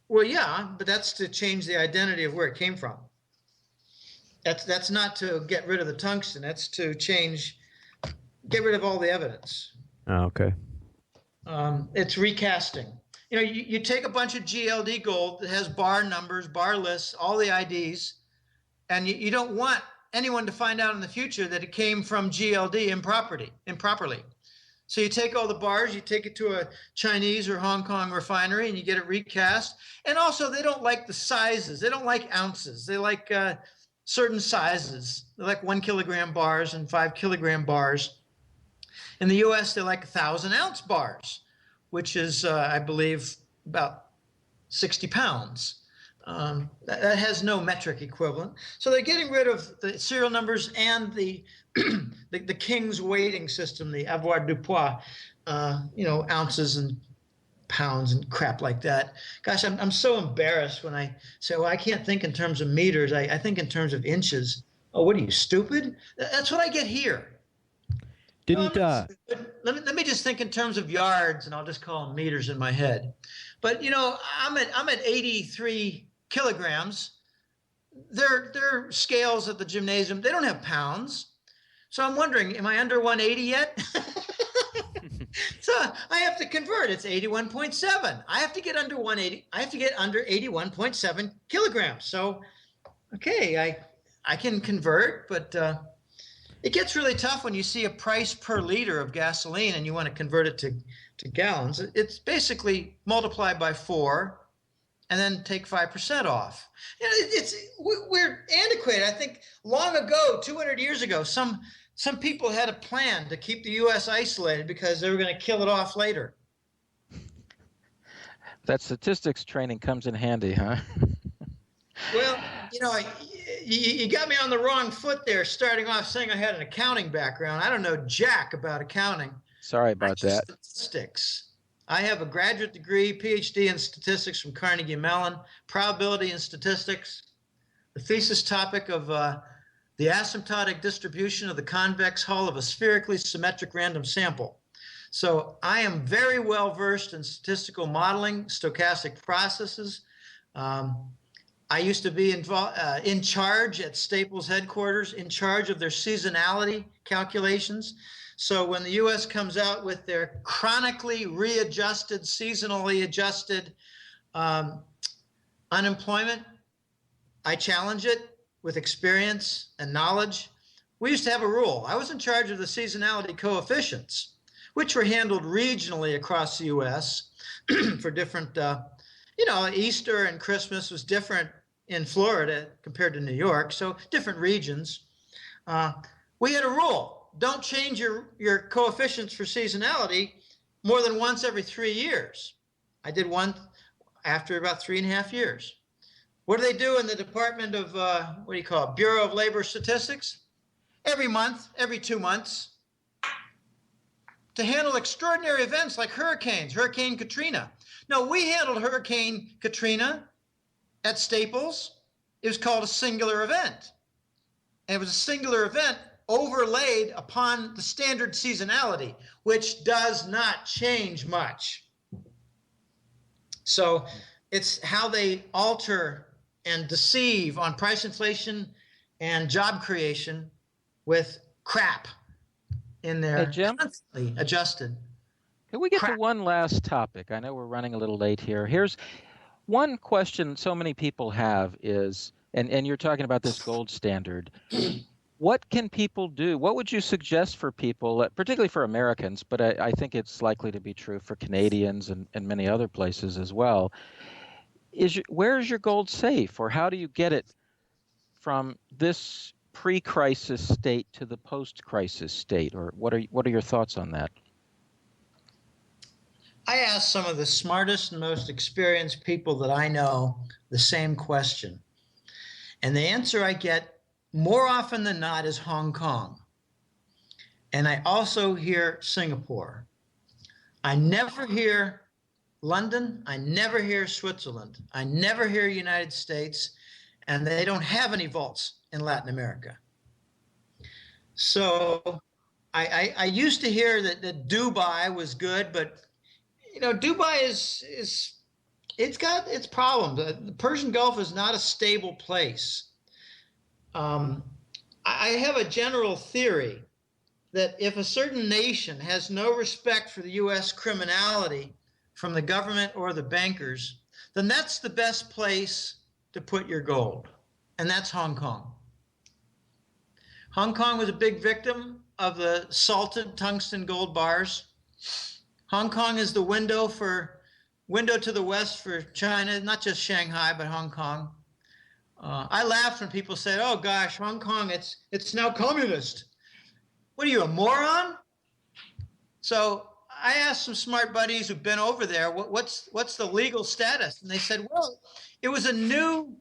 Well, yeah, but that's to change the identity of where it came from. That's not to get rid of the tungsten. That's to get rid of all the evidence. Oh, okay. It's recasting. You take a bunch of GLD gold that has bar numbers, bar lists, all the IDs, and you don't want anyone to find out in the future that it came from GLD improperly. So you take all the bars, you take it to a Chinese or Hong Kong refinery, and you get it recast. And also, they don't like the sizes. They don't like ounces. They like certain sizes. They like 1 kilogram bars and 5 kilogram bars. In the US, they like 1,000-ounce bars, which is, I believe, about 60 pounds. That has no metric equivalent. So they're getting rid of the serial numbers and the King's weighting system, the avoir du poids, ounces and pounds and crap like that. Gosh, I'm so embarrassed when I say, well, I can't think in terms of meters. I think in terms of inches. Oh, what are you, stupid? That's what I get here. Let me just think in terms of yards, and I'll just call them meters in my head. But I'm at 83 kilograms. Their scales at the gymnasium, they don't have pounds. So I'm wondering, am I under 180 yet? So I have to convert. It's 81.7. I have to get under 180. I have to get under 81.7 kilograms. So, okay, I can convert, but it gets really tough when you see a price per liter of gasoline and you want to convert it to gallons. It's basically multiplied by 4 and then take 5% off. We're antiquated. I think long ago, 200 years ago, some people had a plan to keep the U.S. isolated because they were going to kill it off later. That statistics training comes in handy, huh? Well, you got me on the wrong foot there, starting off saying I had an accounting background. I don't know jack about accounting. Sorry about that. Statistics. I have a graduate degree, PhD in statistics from Carnegie Mellon, probability and statistics. The thesis topic of the asymptotic distribution of the convex hull of a spherically symmetric random sample. So I am very well versed in statistical modeling, stochastic processes. I used to be in charge at Staples headquarters, in charge of their seasonality calculations. So when the U.S. comes out with their chronically readjusted, seasonally adjusted unemployment, I challenge it with experience and knowledge. We used to have a rule. I was in charge of the seasonality coefficients, which were handled regionally across the U.S. for different, Easter and Christmas was different in Florida compared to New York, so different regions. We had a rule. Don't change your coefficients for seasonality more than once every 3 years. I did one after about 3.5 years. What do they do in the Department of, Bureau of Labor Statistics? Every month, every 2 months, to handle extraordinary events like hurricanes, Hurricane Katrina. No, we handled Hurricane Katrina at Staples. It was called a singular event. And it was a singular event overlaid upon the standard seasonality, which does not change much. So It's how they alter and deceive on price inflation and job creation with crap in there, Hey, Jim, constantly adjusted. can we get to Crap. one last topic? I know we're running a little late here. Here's one question so many people have is, and you're talking about this gold standard. What can people do? What would you suggest for people, particularly for Americans, but I think it's likely to be true for Canadians and many other places as well? Where is your gold safe, or how do you get it from this pre-crisis state to the post-crisis state, or what are your thoughts on that? I asked some of the smartest and most experienced people that I know the same question. And the answer I get more often than not is Hong Kong. And I also hear Singapore. I never hear London. I never hear Switzerland. I never hear United States. And they don't have any vaults in Latin America. So I used to hear that Dubai was good, but you know, Dubai it's got its problems. The Persian Gulf is not a stable place. I have a general theory that if a certain nation has no respect for the U.S. criminality from the government or the bankers, then that's the best place to put your gold, and that's Hong Kong. Hong Kong was a big victim of the salted tungsten gold bars. Hong Kong is the window to the west for China, not just Shanghai, but Hong Kong. I laugh when people say, "Oh gosh, Hong Kong, it's now communist." What are you, a moron? So I asked some smart buddies who've been over there, what's the legal status? And they said, well, it was a new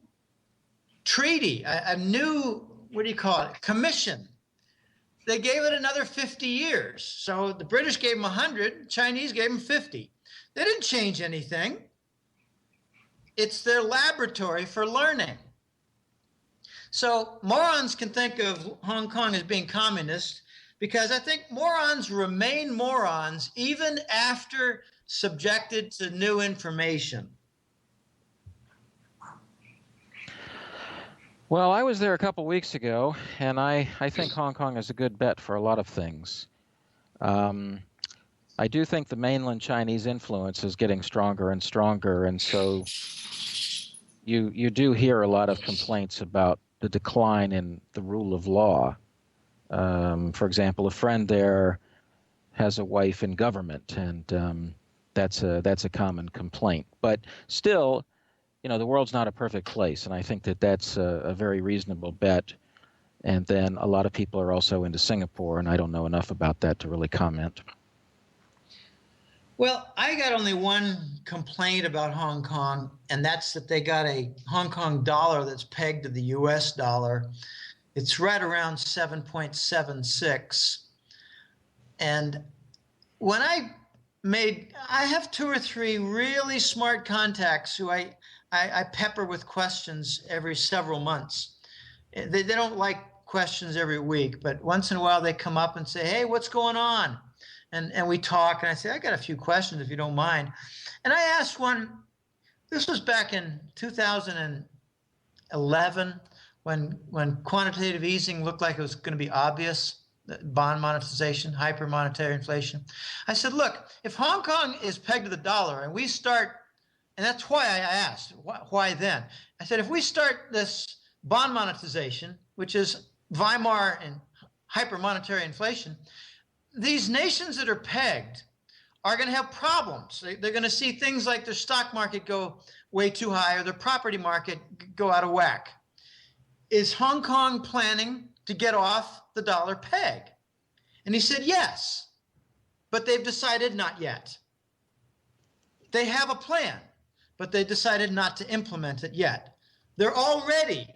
treaty, a new, what do you call it, commission. They gave it another 50 years. So the British gave them 100, Chinese gave them 50. They didn't change anything. It's their laboratory for learning. So morons can think of Hong Kong as being communist because I think morons remain morons even after subjected to new information. Well, I was there a couple weeks ago, and I think Hong Kong is a good bet for a lot of things. I do think the mainland Chinese influence is getting stronger and stronger, and so you do hear a lot of complaints about the decline in the rule of law. For example, a friend there has a wife in government, and that's a common complaint. But still, you know, the world's not a perfect place, and I think that's a very reasonable bet. And then a lot of people are also into Singapore, and I don't know enough about that to really comment. Well, I got only one complaint about Hong Kong, and that's that they got a Hong Kong dollar that's pegged to the US dollar. It's right around 7.76. And when I have 2 or 3 really smart contacts who I pepper with questions every several months. They don't like questions every week, but once in a while they come up and say, hey, what's going on? And we talk, and I say, I got a few questions if you don't mind. And I asked one, this was back in 2011 when quantitative easing looked like it was going to be obvious, bond monetization, hyper monetary inflation. I said, look, if Hong Kong is pegged to the dollar and we start, and that's why I asked, why then? I said, if we start this bond monetization, which is Weimar and hyper monetary inflation, these nations that are pegged are going to have problems. They're going to see things like their stock market go way too high or their property market go out of whack. Is Hong Kong planning to get off the dollar peg? And he said, yes, but they've decided not yet. They have a plan, but they decided not to implement it yet. They're all ready,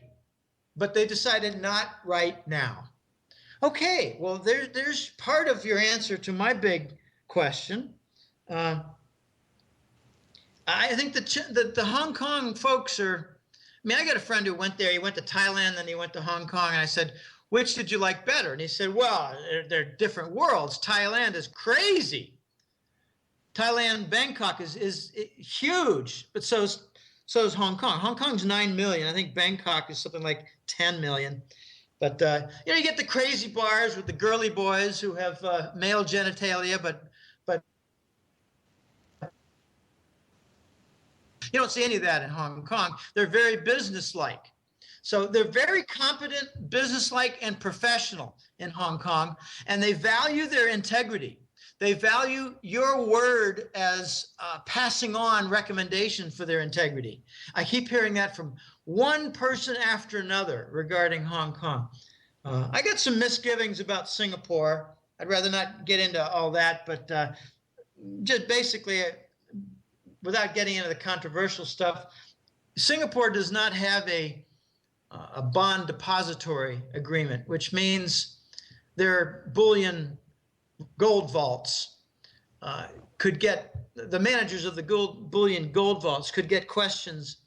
but they decided not right now. Okay, well, there's part of your answer to my big question. I think the Hong Kong folks are, I mean, I got a friend who went there. He went to Thailand, then he went to Hong Kong, and I said, which did you like better? And he said, well, they're different worlds. Thailand is crazy. Thailand, Bangkok is huge, but so is So is Hong Kong. Hong Kong's 9 million. I think Bangkok is something like 10 million. But, you get the crazy bars with the girly boys who have male genitalia, but you don't see any of that in Hong Kong. They're very businesslike. So they're very competent, businesslike, and professional in Hong Kong, and they value their integrity. They value your word as passing on recommendation for their integrity. I keep hearing that from one person after another regarding Hong Kong. I got some misgivings about Singapore. I'd rather not get into all that, but just basically, without getting into the controversial stuff, Singapore does not have a bond depository agreement, which means their bullion gold vaults could get, the managers of the bullion gold vaults could get questions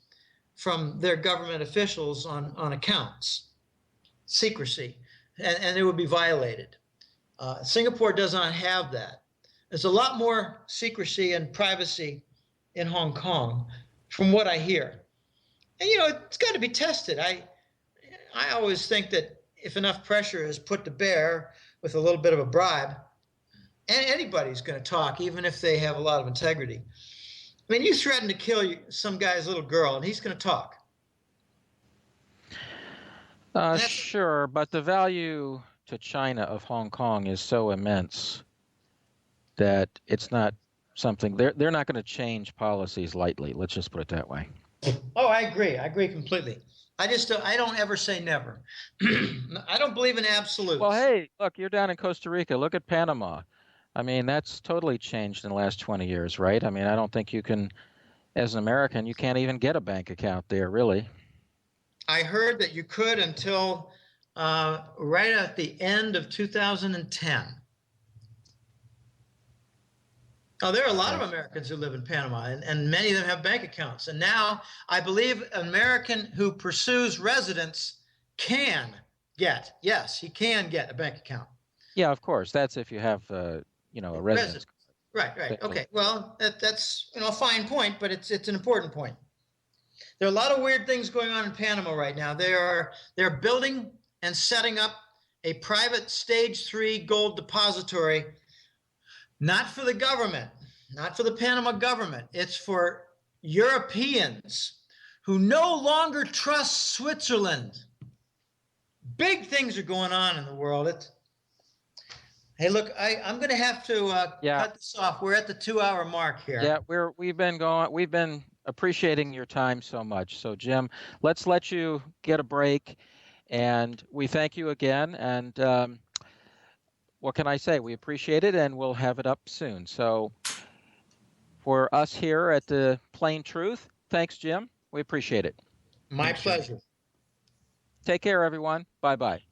from their government officials on accounts, secrecy, and it would be violated. Singapore does not have that. There's a lot more secrecy and privacy in Hong Kong, from what I hear. And, it's got to be tested. I always think that if enough pressure is put to bear with a little bit of a bribe, anybody's going to talk, even if they have a lot of integrity. I mean, you threaten to kill some guy's little girl, and he's going to talk. Sure, but the value to China of Hong Kong is so immense that it's not something they're not going to change policies lightly. Let's just put it that way. Oh, I agree. I agree completely. I don't ever say never. I don't believe in absolutes. Well, hey, look, you're down in Costa Rica. Look at Panama. I mean, that's totally changed in the last 20 years, right? I mean, I don't think you can, as an American, you can't even get a bank account there, really. I heard that you could until right at the end of 2010. Oh, there are a lot of Americans who live in Panama, and many of them have bank accounts. And now I believe an American who pursues residence can get, yes, he can get a bank account. Yeah, of course. That's if you have, a residence. Right. Okay. Well, that's a fine point, but it's an important point. There are a lot of weird things going on in Panama right now. They're building and setting up a private stage 3 gold depository. Not for the government, not for the Panama government. It's for Europeans who no longer trust Switzerland. Big things are going on in the world. Hey, look, I'm going to have to cut this off. We're at the 2-hour mark here. Yeah, we've been appreciating your time so much. So, Jim, let's let you get a break, and we thank you again. And what can I say? We appreciate it, and we'll have it up soon. So for us here at the Plain Truth, thanks, Jim. We appreciate it. My pleasure. Take care, everyone. Bye-bye.